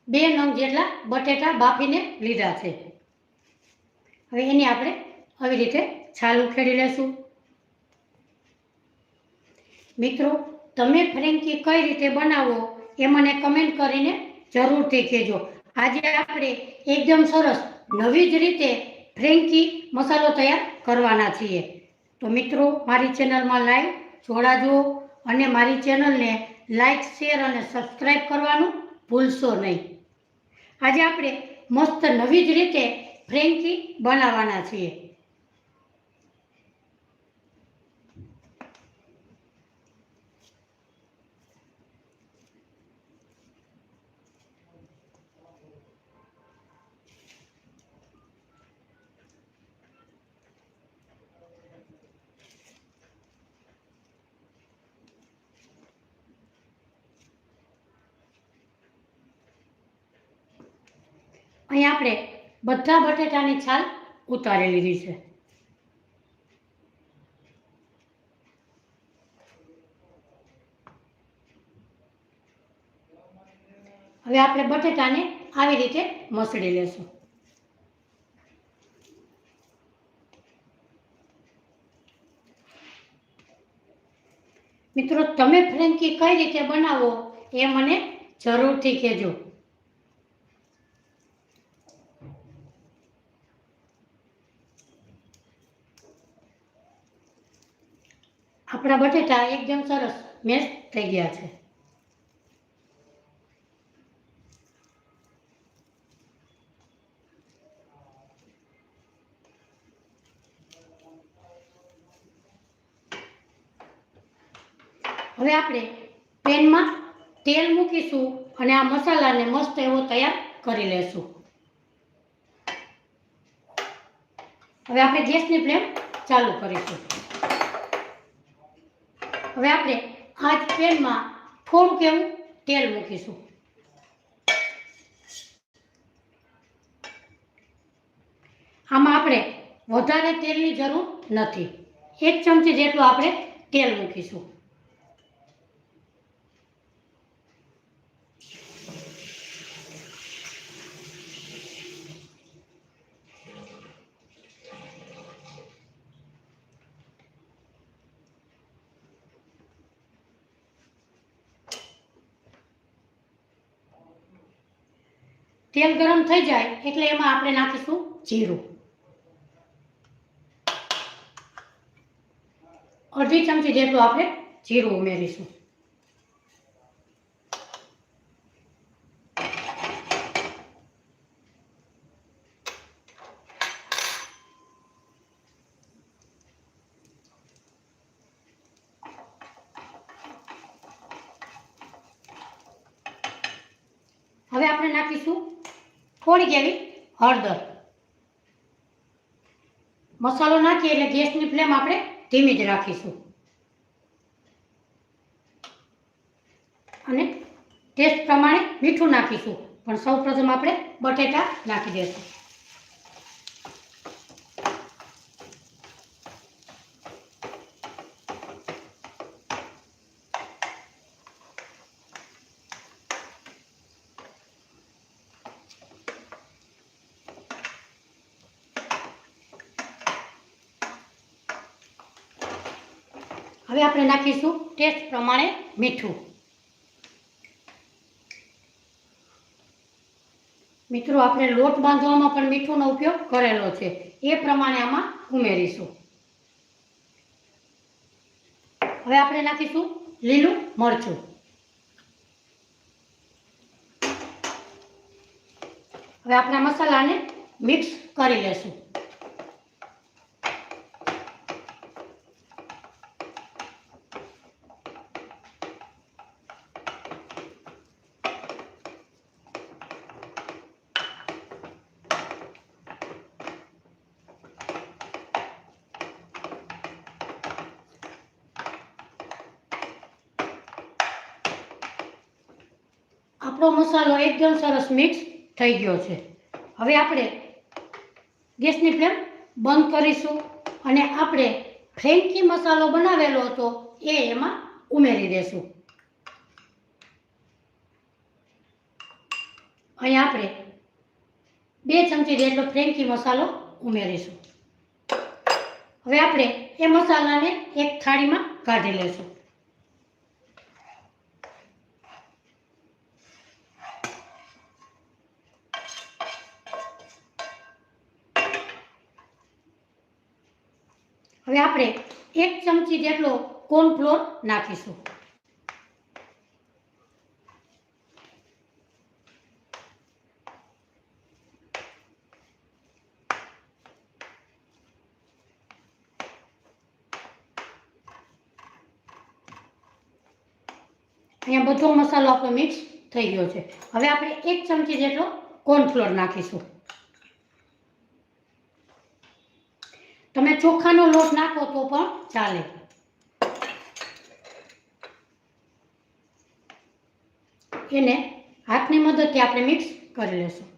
2 નંગ જેટલા બટેટા બાફીને લીધા છે. હવે એની આપણે આવી રીતે છાલ ઉખેડી લેશું. મિત્રો, તમે ફ્રેન્કી કઈ રીતે બનાવો એ મને કમેન્ટ કરીને જરૂરથી કહેજો. આજે આપણે એકદમ સરસ નવી જ રીતે ફ્રેન્કી મસાલો તૈયાર કરવાના છીએ. તો મિત્રો, મારી ચેનલમાં લાઈવ જોડાજો અને મારી ચેનલને લાઈક, શેર અને સબસ્ક્રાઈબ કરવાનું ભૂલશો નહીં. આજે આપણે મસ્ત નવી જ રીતે ફ્રેન્કી બનાવવાના છીએ. અહીં આપણે બધા બટેટાની છાલ ઉતારી લીધી છે. હવે આપણે બટેટાને આવી રીતે મસળી લેશું. મિત્રો, તમે ફ્રેન્કી કઈ રીતે બનાવો એ મને જરૂરથી કહેજો. આપણા બટેટા એકદમ સરસ મેશ થઈ ગયા છે. હવે આપણે પેનમાં તેલ મૂકીશું અને આ મસાલાને મસ્ત એવો તૈયાર કરી લેશું. હવે આપણે ગેસની ફ્લેમ ચાલુ કરીશું. હવે આપણે આ જ પેનમાં થોડુંક એવું તેલ મૂકીશું. આમાં આપણે વધારે તેલની જરૂર નથી. 1 ચમચી જેટલું આપણે તેલ મૂકીશું. તેલ ગરમ થઈ જાય એટલે એમાં આપણે નાખીશું જીરું. 1/2 ચમચી જેટલું આપણે જીરું ઉમેરીશું. હવે આપણે નાખીશું થોડીક એવી હળદર. મસાલો નાખીએ એટલે ગેસની ફ્લેમ આપણે ધીમી જ રાખીશું. અને ટેસ્ટ પ્રમાણે મીઠું નાખીશું, પણ સૌપ્રથમ આપણે બટેટા નાખી દઈશું. હવે આપણે નાખીશું ટેસ્ટ પ્રમાણે મીઠું. મિત્રો, આપણે લોટ બાંધવામાં પણ મીઠુંનો ઉપયોગ કરેલો છે, એ પ્રમાણે આમાં ઉમેરીશું. હવે આપણે નાખીશું લીલું મરચું. હવે આપણે મસાલાને મિક્સ કરી લેશું. આપણો મસાલો એકદમ સરસ મિક્સ થઈ ગયો છે. હવે આપણે ગેસની ફ્લેમ બંધ કરીશું અને આપણે ફ્રેન્કી મસાલો બનાવેલો હતો એ એમાં ઉમેરી દેશું. અહીં આપણે 2 ચમચી જેટલો ફ્રેન્કી મસાલો ઉમેરીશું. હવે આપણે એ મસાલાને એક થાળીમાં કાઢી લેશું. હવે આપણે 1 ચમચી જેટલો કોર્નફ્લોર નાખીશું. અહીંયા બધો મસાલો આપણો મિક્સ થઈ ગયો છે. હવે આપણે 1 ચમચી જેટલો કોર્નફ્લોર નાખીશું. તમે ચોખાનો લોટ નાખો તો પણ ચાલે. એને હાથની મદદથી આપણે મિક્સ કરી લેશું.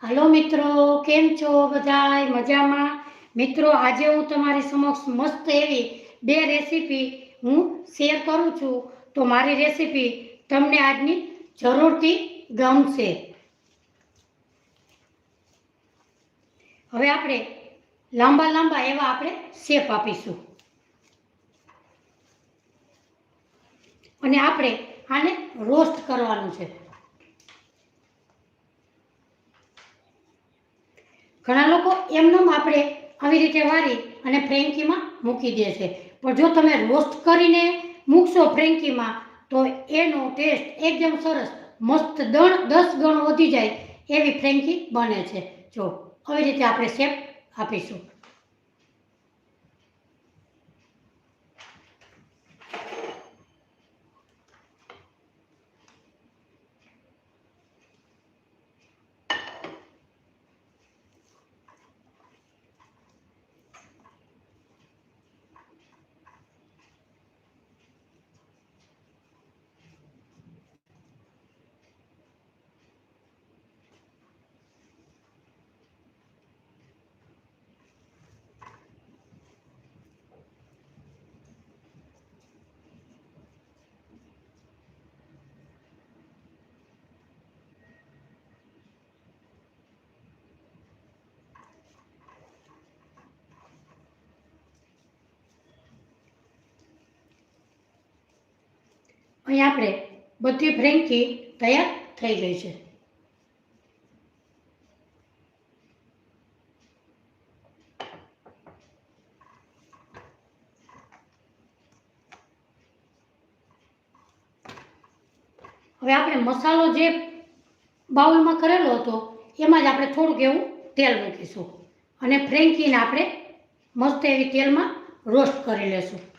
હાલો મિત્રો, કેમ છો બધાય? મજામાં? મિત્રો, આજે હું તમારી સમક્ષ મસ્ત એવી 2 રેસીપી હું શેર કરું છું. તો મારી રેસીપી તમને આજની જરૂરથી ગમશે. હવે આપણે લાંબા લાંબા એવા આપણે શેપ આપીશું અને આપણે આને રોસ્ટ કરવાનું છે. ઘણા લોકો એમનેમ આપણે આવી રીતે વારી અને ફ્રેન્કીમાં મૂકી દે છે, પણ જો તમે રોસ્ટ કરીને મૂકશો ફ્રેન્કીમાં તો એનો ટેસ્ટ એકદમ સરસ મસ્ત 10 ગણો વધી જાય એવી ફ્રેન્કી બને છે. જો આવી રીતે આપણે શેપ આપીશું. અહીં આપણે બધી ફ્રેન્કી તૈયાર થઈ ગઈ છે. હવે આપણે મસાલો જે બાઉલમાં કરેલો હતો એમાં જ આપણે થોડુંક એવું તેલ મૂકીશું અને ફ્રેન્કીને આપણે મસ્ત એવી તેલમાં રોસ્ટ કરી લેશું.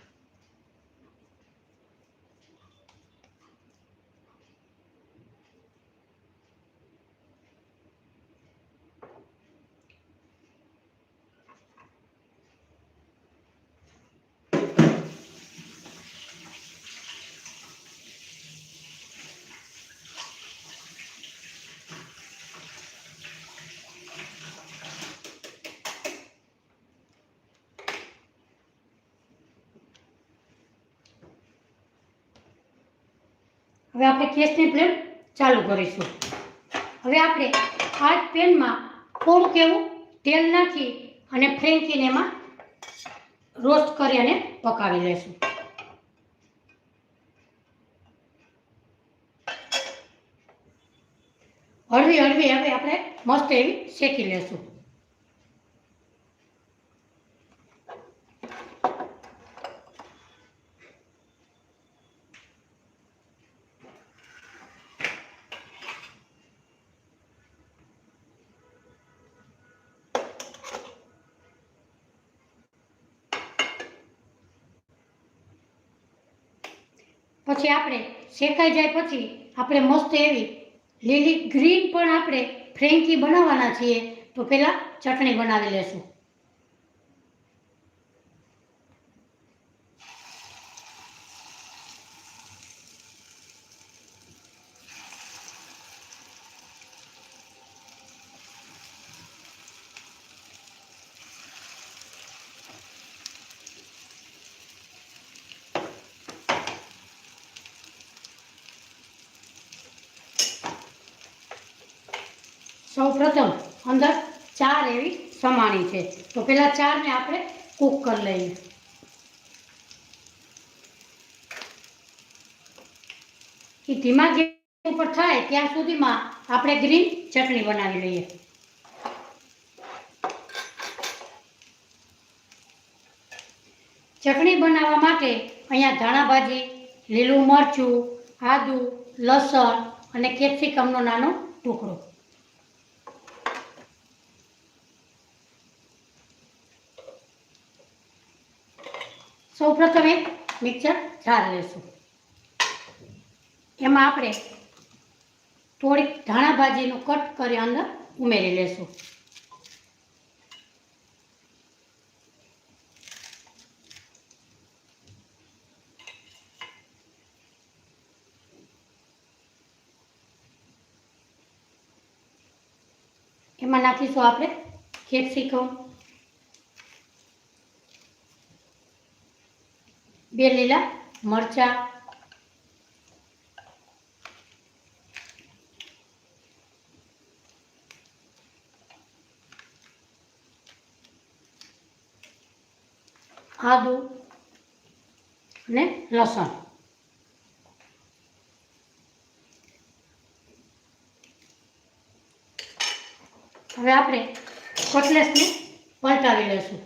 હવે આપણે ગેસની ફ્લેમ ચાલુ કરીશું. હવે આપણે આ પેનમાં થોડુંક એવું તેલ નાખી અને ફ્રેન્કીને એમાં રોસ્ટ કરી અને પકાવી લેશું. હળવી હળવી હવે આપણે મસ્ત એવી શેકી લેશું. પછી આપણે શેકાઈ જાય પછી આપણે મસ્ત એવી લીલી ગ્રીન પણ આપણે ફ્રેન્કી બનાવવાના છીએ. તો પહેલાં ચટણી બનાવી લેશું. સૌ પ્રથમ અંદર 4 એવી સમાણી છે, તો પહેલાં 4ને આપણે કૂક કરી લઈએ. એ ધીમા ગેસ ઉપર થાય ત્યાં સુધીમાં આપણે ગ્રીન ચટણી બનાવી લઈએ. ચટણી બનાવવા માટે અહીંયા ધાણા ભાજી, લીલું મરચું, આદુ, લસણ અને કેપ્સિકમનો નાનો ટુકડો. સૌપ્રથમ એક મિક્સર જાર લેશું. એમાં આપણે થોડીક ધાણા ભાજીનું કટ કરી અંદર ઉમેરી લેશું. એમાં નાખીશું આપણે કેપ્સિકમ, 2 લીલા મરચાં, આદુ અને લસણ. હવે આપણે કટલેસને પલટાવી લઈશું.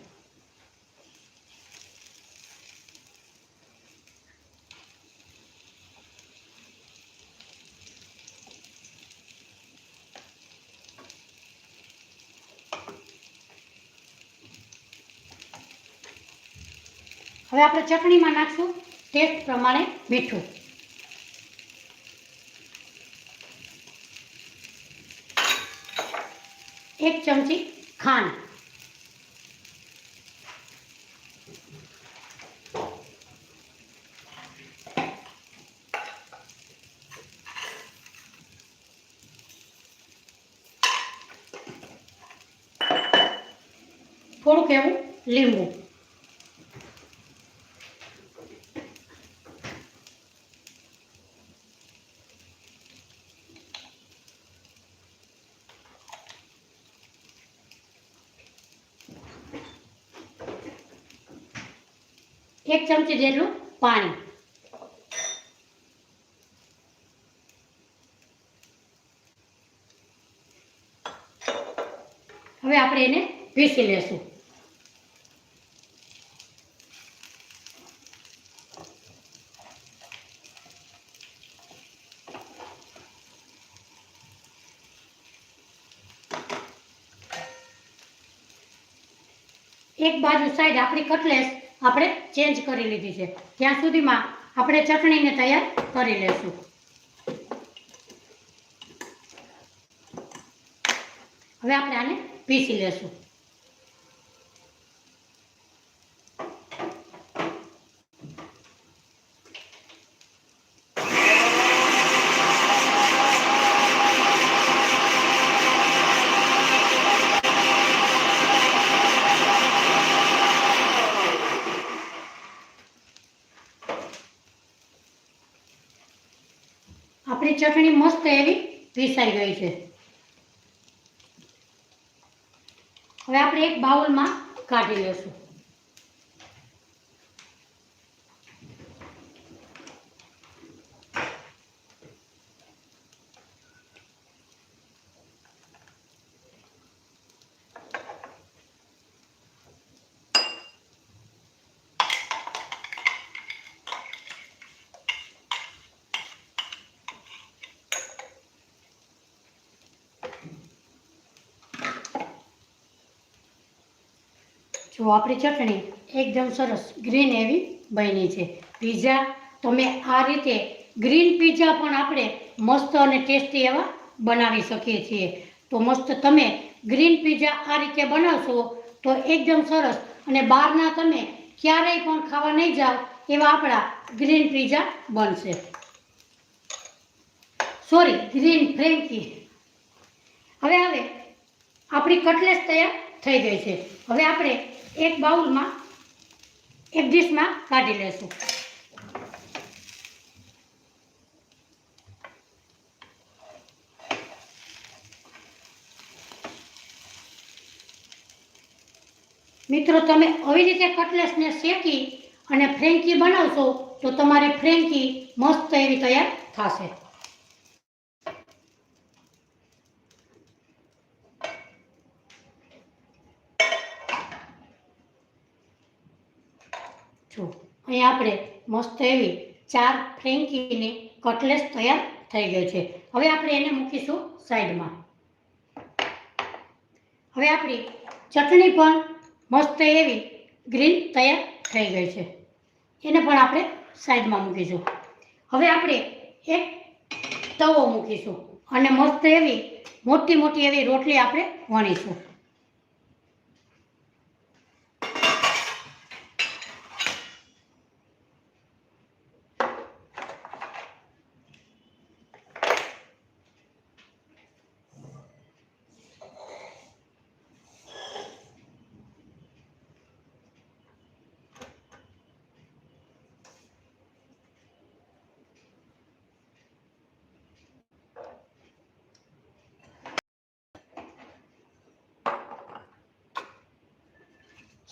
હવે આપણે ચટણીમાં નાખશું ટેસ્ટ પ્રમાણે મીઠું. એક ચમચી ખાંડ, થોડુંક એવું લીંબુ. એક ચમચી જેટલું પાણી. હવે આપણે એને પીસી લેશું. એક બાજુ સાઈડ આપણી કટલેસ આપણે ચેન્જ કરી લીધી છે ત્યાં સુધીમાં આપણે ચટણીને તૈયાર કરી લેશું. હવે આપણે આને પીસી લેશું. આપણી ચટણી મસ્ત એવી પીસાઈ ગઈ છે. હવે આપણે એક બાઉલમાં કાઢી લેશું. જો આપણી ચટણી એકદમ સરસ ગ્રીન એવી બની છે. પીઝા તમે આ રીતે ગ્રીન પીઝા પણ આપણે મસ્ત અને ટેસ્ટી એવા બનાવી શકીએ છીએ. તો મસ્ત તમે ગ્રીન પીઝા આ રીતે બનાવશો તો એકદમ સરસ અને બહારના તમે ક્યારેય પણ ખાવા નહીં જાઓ એવા આપણા ગ્રીન પીઝા બનશે. Sorry, green frankie. હવે આપણી કટલેસ તૈયાર થઈ ગઈ છે. હવે આપણે એક બાઉલમાં એક ડીશમાં કાઢી લેશું. મિત્રો તમે આવી રીતે કટલેસને શેકી અને ફ્રેન્કી બનાવશો તો તમારી ફ્રેન્કી મસ્ત એવી તૈયાર થશે. જો અહીં આપણે મસ્ત એવી 4 ફ્રેન્કીની કટલેસ તૈયાર થઈ ગઈ છે. હવે આપણે એને મૂકીશું સાઈડમાં. હવે આપણી ચટણી પણ મસ્ત એવી ગ્રીન તૈયાર થઈ ગઈ છે. એને પણ આપણે સાઈડમાં મૂકીશું. હવે આપણે એક તવો મૂકીશું અને મસ્ત એવી મોટી મોટી એવી રોટલી આપણે વણીશું.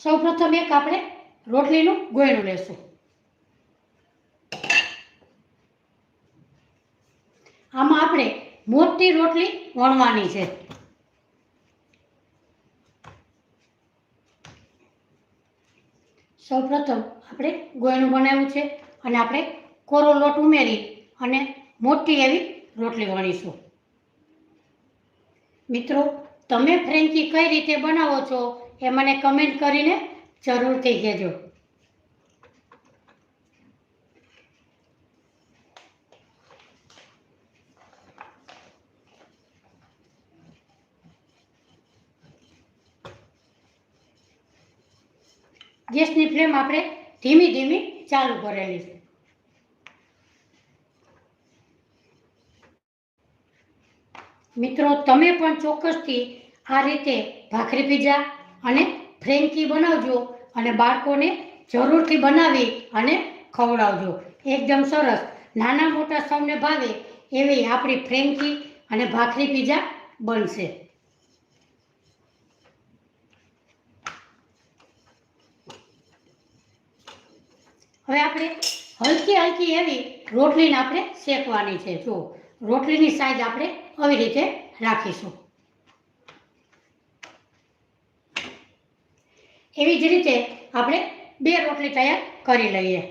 સૌપ્રથમ એક આપણે રોટલીનું ગોયણું લેશું. આમાં આપણે મોટી રોટલી વણવાની છે. સૌપ્રથમ આપણે ગોયણું બનાવ્યું છે અને આપણે કોરો લોટ ઉમેરી અને મોટી એવી રોટલી વણીશું. મિત્રો, તમે ફ્રેન્કી કઈ રીતે બનાવો છો એ મને કમેન્ટ કરીને જરૂરથી કહેજો. ગેસની ફ્લેમ આપણે ધીમી ધીમી ચાલુ કરેલી છે. મિત્રો, તમે પણ ચોક્કસથી આ રીતે ભાખરી પીઝા અને ફ્રેન્કી બનાવજો અને બાળકોને જરૂરથી બનાવી અને ખવડાવજો. એકદમ સરસ નાના મોટા સૌને ભાવે એવી આપણી ફ્રેન્કી અને ભાખરી પીઝા બનશે. હવે આપણે હલકી હલકી એવી રોટલીને આપણે શેકવાની છે. જો રોટલીની સાઈઝ આપણે આવી રીતે રાખીશું. એવી જ રીતે આપણે 2 રોટલી તૈયાર કરી લઈએ.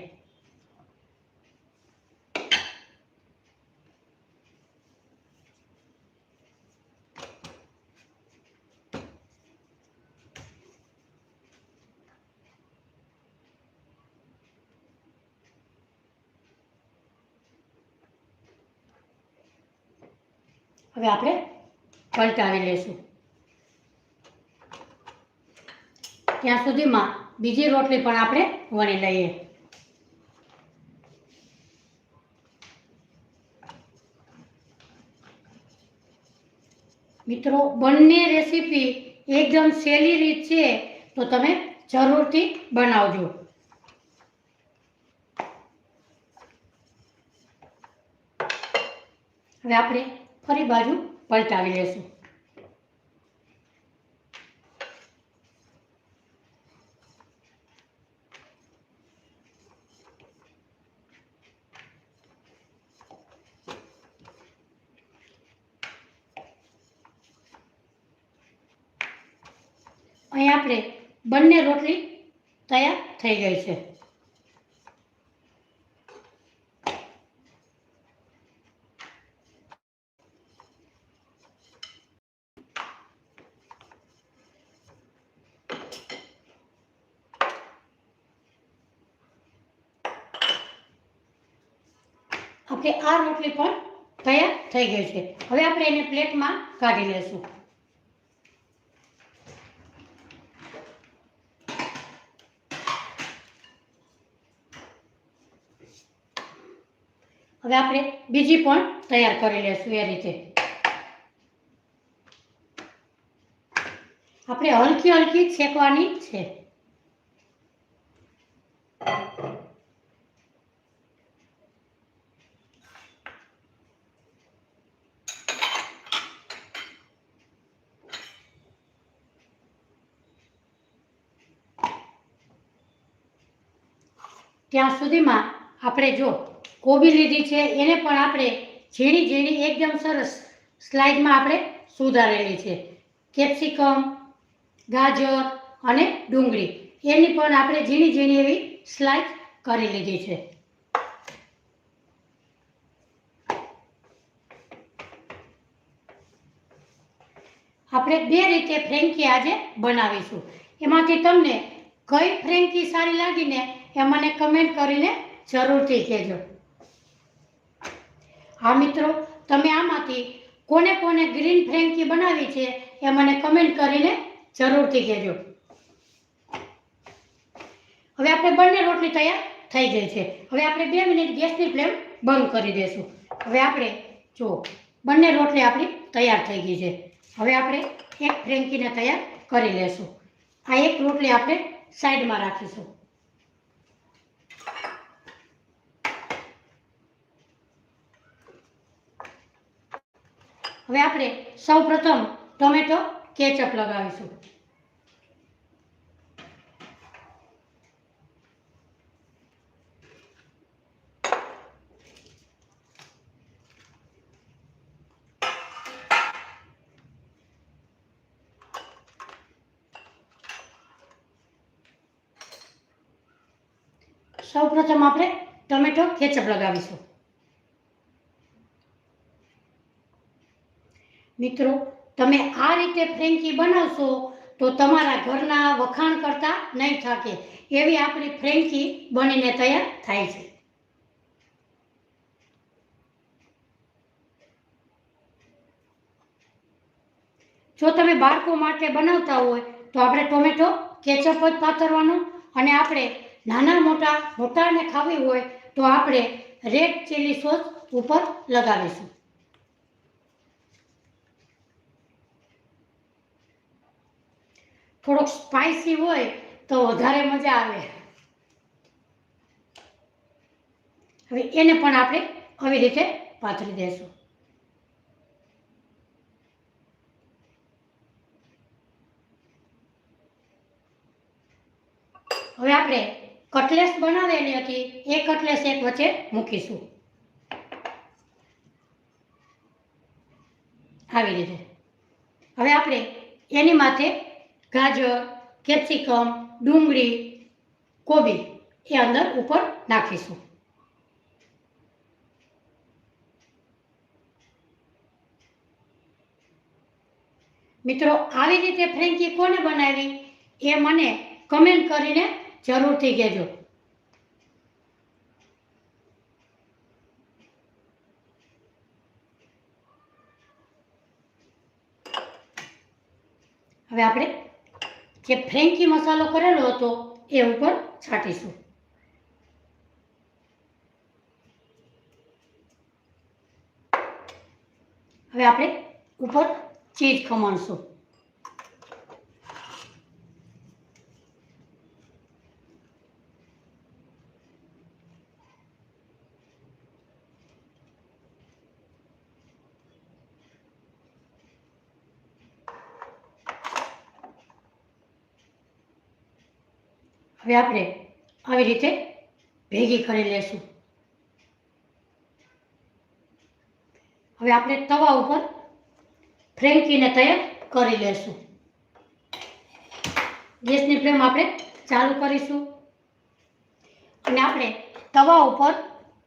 હવે આપણે પલટાવી લઈશું. ત્યાં સુધીમાં બીજી રોટલી પણ આપણે વણી લઈએ. મિત્રો, બંને રેસીપી એકદમ સહેલી રીત છે, તો તમે જરૂરથી બનાવજો. હવે આપણે ફરી બાજુ પલટાવી લઈશું. અહીં આપણે બંને રોટલી તૈયાર થઈ ગઈ છે. આપણે આ રોટલી પણ તૈયાર થઈ ગઈ છે. હવે આપણે એને પ્લેટમાં કાઢી લેશું. હવે આપણે બીજી પણ તૈયાર કરી લેશું. એ રીતે આપણે હલકી હલકી શેકવાની છે. ત્યાં સુધીમાં આપણે જો કોબી લીધી છે એને પણ આપણે ઝીણી ઝીણી એકદમ સરસ સ્લાઇડમાં આપણે સુધારેલી છે. કેપ્સિકમ, ગાજર અને ડુંગળી એની પણ આપણે ઝીણી ઝીણી એવી સ્લાઇસ કરી લીધી છે. આપણે બે રીતે ફ્રેન્કી આજે બનાવીશું. એમાંથી તમને કઈ ફ્રેન્કી સારી લાગીને એ મને કમેન્ટ કરીને જરૂરથી કહેજો. હા મિત્રો, તમે આમાંથી કોને કોને ગ્રીન ફ્રેન્કી બનાવી છે એ મને કમેન્ટ કરીને જરૂરથી કહેજો. હવે આપણે બંને રોટલી તૈયાર થઈ ગઈ છે. હવે આપણે 2 મિનિટ ગેસની ફ્લેમ બંધ કરી દઈશું. હવે આપણે જો બંને રોટલી આપણી તૈયાર થઈ ગઈ છે. હવે આપણે એક ફ્રેન્કીને તૈયાર કરી લેશું. આ એક રોટલી આપણે સાઈડમાં રાખીશું. હવે આપણે સૌપ્રથમ ટોમેટો કેચઅપ લગાવીશું. સૌપ્રથમ આપણે ટોમેટો કેચઅપ લગાવીશું. મિત્રો, તમે આ રીતે ફ્રેન્કી બનાવશો તો તમારા ઘરના વખાણ કરતા નહીં થાકે એવી આપણી ફ્રેન્કી બનીને તૈયાર થાય છે. જો તમે બાળકો માટે બનાવતા હોય તો આપણે ટોમેટો કેચઅપ જ પાથરવાનું, અને આપણે નાના મોટાને ખાવી હોય તો આપણે રેડ ચીલી સોસ ઉપર લગાવીશું. થોડોક સ્પાઇસી હોય તો વધારે મજા આવે. હવે એને પણ આપણે આવી રીતે પાથરી દઈશું. હવે આપણે કટલેસ બનાવેલી હતી એ કટલેસ એક વચ્ચે મૂકીશું આવી રીતે. હવે આપણે એની માથે ગાજર, કેપ્સિકમ, ડુંગળી, કોબી એ અંદર ઉપર નાખીશું. મિત્રો, આવી રીતે ફ્રેન્કી કોને બનાવી એ મને કમેન્ટ કરીને જરૂરથી કહેજો. હવે આપણે જે ફ્રેન્કી મસાલો કરેલો હતો એ ઉપર છાંટીશું. હવે આપણે ઉપર ચીઝ ખમણશું. હવે આપણે આવી રીતે ભેગી કરી લેશું. હવે આપણે તવા ઉપર ફ્રેન્કીને તૈયાર કરી લેશું. ગેસની ફ્લેમ આપણે ચાલુ કરીશું અને આપણે તવા ઉપર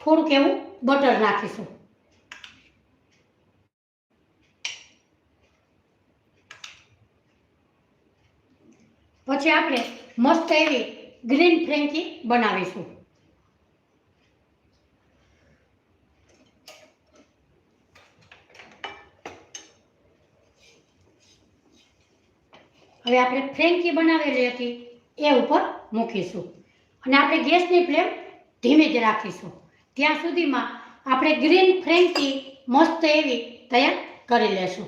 થોડુંક એવું બટર નાખીશું. પછી આપણે મસ્ત એવી ગ્રીન ફ્રેન્કી બનાવીશું. હવે આપણે ફ્રેન્કી બનાવેલી હતી એ ઉપર મૂકીશું અને આપણે ગેસની ફ્લેમ ધીમી જ રાખીશું. ત્યાં સુધીમાં આપણે ગ્રીન ફ્રેન્કી મસ્ત એવી તૈયાર કરી લેશું.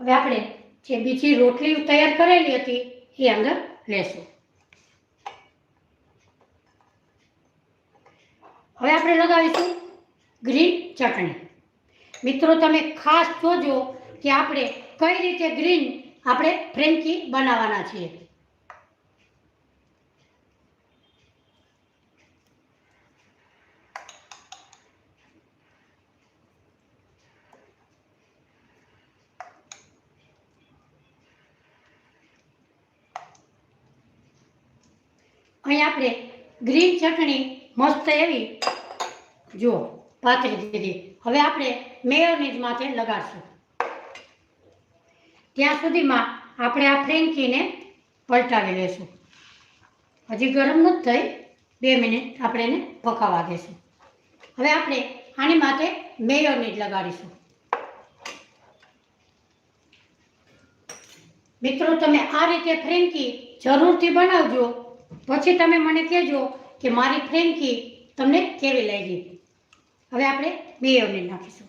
હવે આપણે જે બીજી રોટલી તૈયાર કરેલી હતી એ અંદર લેશું. હવે આપણે લગાવીશું ગ્રીન ચટણી. મિત્રો, તમે ખાસ જોજો કે આપણે કઈ રીતે ગ્રીન આપણે ફ્રેન્કી બનાવવાના છીએ. અહીં આપણે ગ્રીન ચટણી મસ્ત એવી જો પાથરી દીધી. હવે આપણે મેયોનીઝ માથે લગાડશું. ત્યાં સુધીમાં આપણે આ ફ્રેન્કીને પલટાવી લેશું. હજી ગરમ નથી થઈ, 2 મિનિટ આપણે એને પકાવવા દેશું. હવે આપણે આની માથે મેયોનીઝ લગાડીશું. મિત્રો, તમે આ રીતે ફ્રેન્કી જરૂરથી બનાવજો. પછી તમે મને કહેજો કે મારી ફ્રેન્કી તમને કેવી લાગી. હવે આપણે મેયોનીઝ નાખીશું.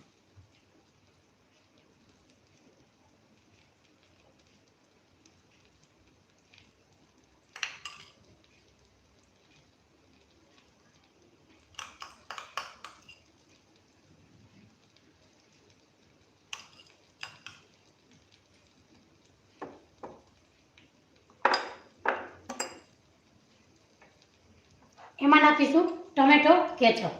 એમાં નાખીશું ટમેટો કેચઅપ.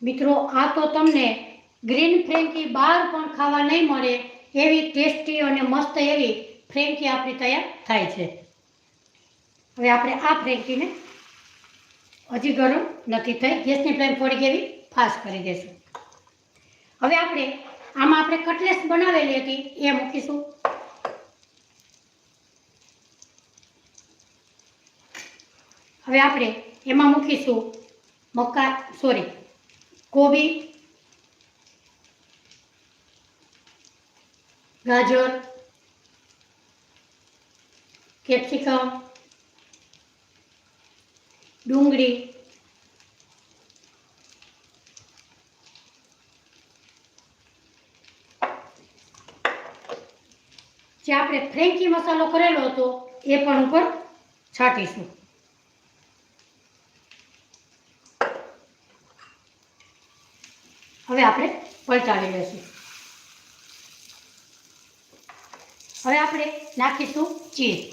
મિત્રો, આ તો તમને ગ્રીન ફ્રેન્કી બહાર પણ ખાવા નહીં મળે એવી ટેસ્ટી અને મસ્ત એવી ફ્રેન્કી આપણી તૈયાર થાય છે. હવે આપણે આ ફ્રેન્કીને હજી ગરમ નથી થઈ, ગેસની ફ્લેમ થોડીક એવી ફાસ્ટ કરી દઈશું. હવે આમાં આપણે કટલેસ બનાવેલી હતી એ મૂકીશું. હવે આપણે એમાં મૂકીશું કોબી, ગાજર, કેપ્સિકમ, ડુંગળી, જે આપણે ફ્રેન્કી મસાલો કરેલો હતો એ પણ ઉપર છાંટીશું. હવે આપણે પલટાવી લઈશું. હવે આપણે નાખીશું ચીઝ.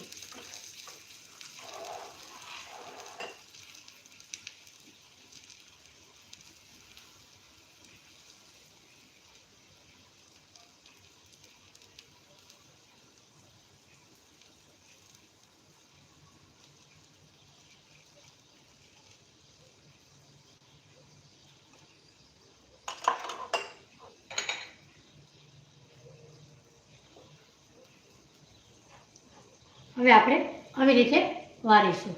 હવે આપણે આવી રીતે વારીશું.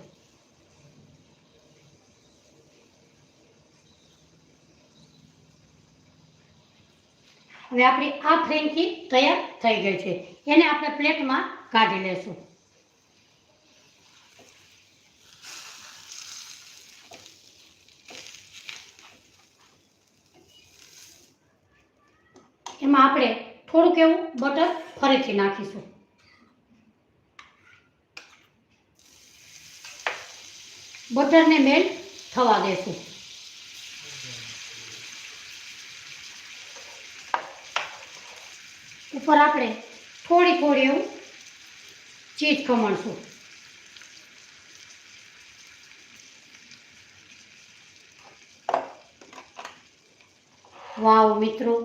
હવે આપણી આ ફ્રેન્કી તૈયાર થઈ ગઈ છે. એને આપણે પ્લેટમાં કાઢી લેશું. એમાં આપણે થોડુંક એવું બટર ફરીથી નાખીશું. બટરને મેલ્ટ થવા દેશું. ઉપર આપણે થોડી એવું ચીઝ ખમણશું. વાવ મિત્રો,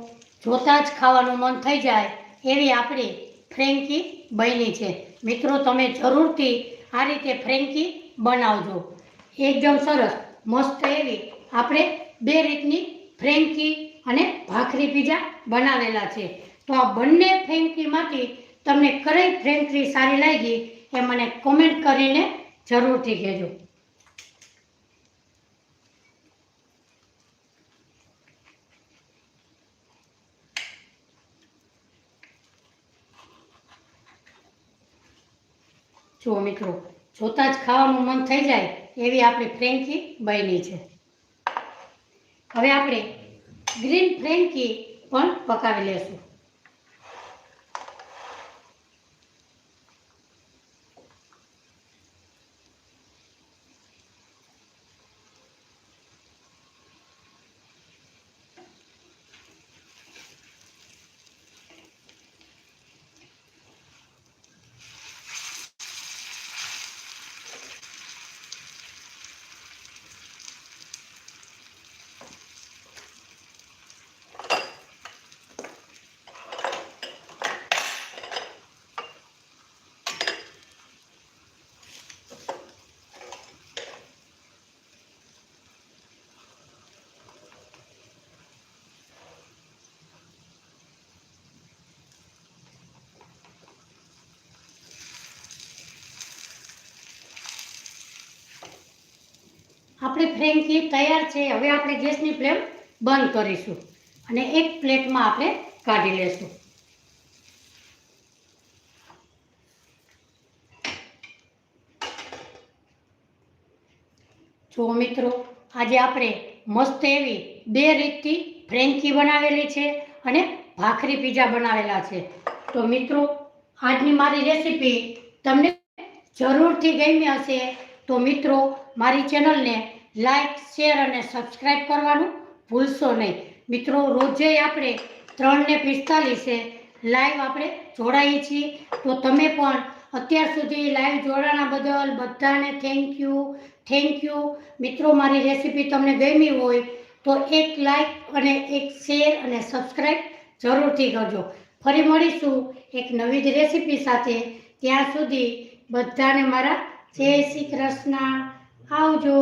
જોતા જ ખાવાનું મન થઈ જાય એવી આપણી ફ્રેન્કી બની છે. મિત્રો, તમે જરૂરથી આ રીતે ફ્રેન્કી બનાવજો. એકદમ સરસ મસ્ત એવી આપણે 2 રીતની ફ્રેન્કી અને ભાખરી પીઝા બનાવેલા છે. તો આ બંને ફ્રેન્કીમાંથી તમને કઈ ફ્રેન્કી સારી લાગી એ મને કોમેન્ટ કરીને જરૂરથી કહેજો. જુઓ મિત્રો, જોતા જ ખાવાનું મન થઈ જાય એવી આપણી ફ્રેન્કી બની છે. હવે આપણે ગ્રીન ફ્રેન્કી પણ પકાવી લેશું. આપણી ફ્રેન્કી તૈયાર છે. હવે આપણે ગેસની ફ્લેમ બંધ કરીશું અને એક પ્લેટમાં આપણે કાઢી લેશું. જો મિત્રો, આજે આપણે મસ્ત એવી 2 રીતથી ફ્રેન્કી બનાવેલી છે અને ભાખરી પીઝા બનાવેલા છે. તો મિત્રો, આજની મારી રેસીપી તમને જરૂરથી ગમી હશે. તો મિત્રો, મારી ચેનલને લાઈક, શેર અને સબસ્ક્રાઈબ કરવાનું ભૂલશો નહીં. મિત્રો, રોજે આપણે 3:45 લાઈવ આપણે જોડાઈએ છીએ. તો તમે પણ અત્યાર સુધી લાઈવ જોડાણા બદલ બધાને થેન્ક યુ. મિત્રો, મારી રેસીપી તમને ગમી હોય તો એક લાઈક અને એક શેર અને સબસ્ક્રાઈબ જરૂરથી કરજો. ફરી મળીશું એક નવી જ રેસીપી સાથે. ત્યાં સુધી બધાને મારા જય શ્રી કૃષ્ણ. આવજો.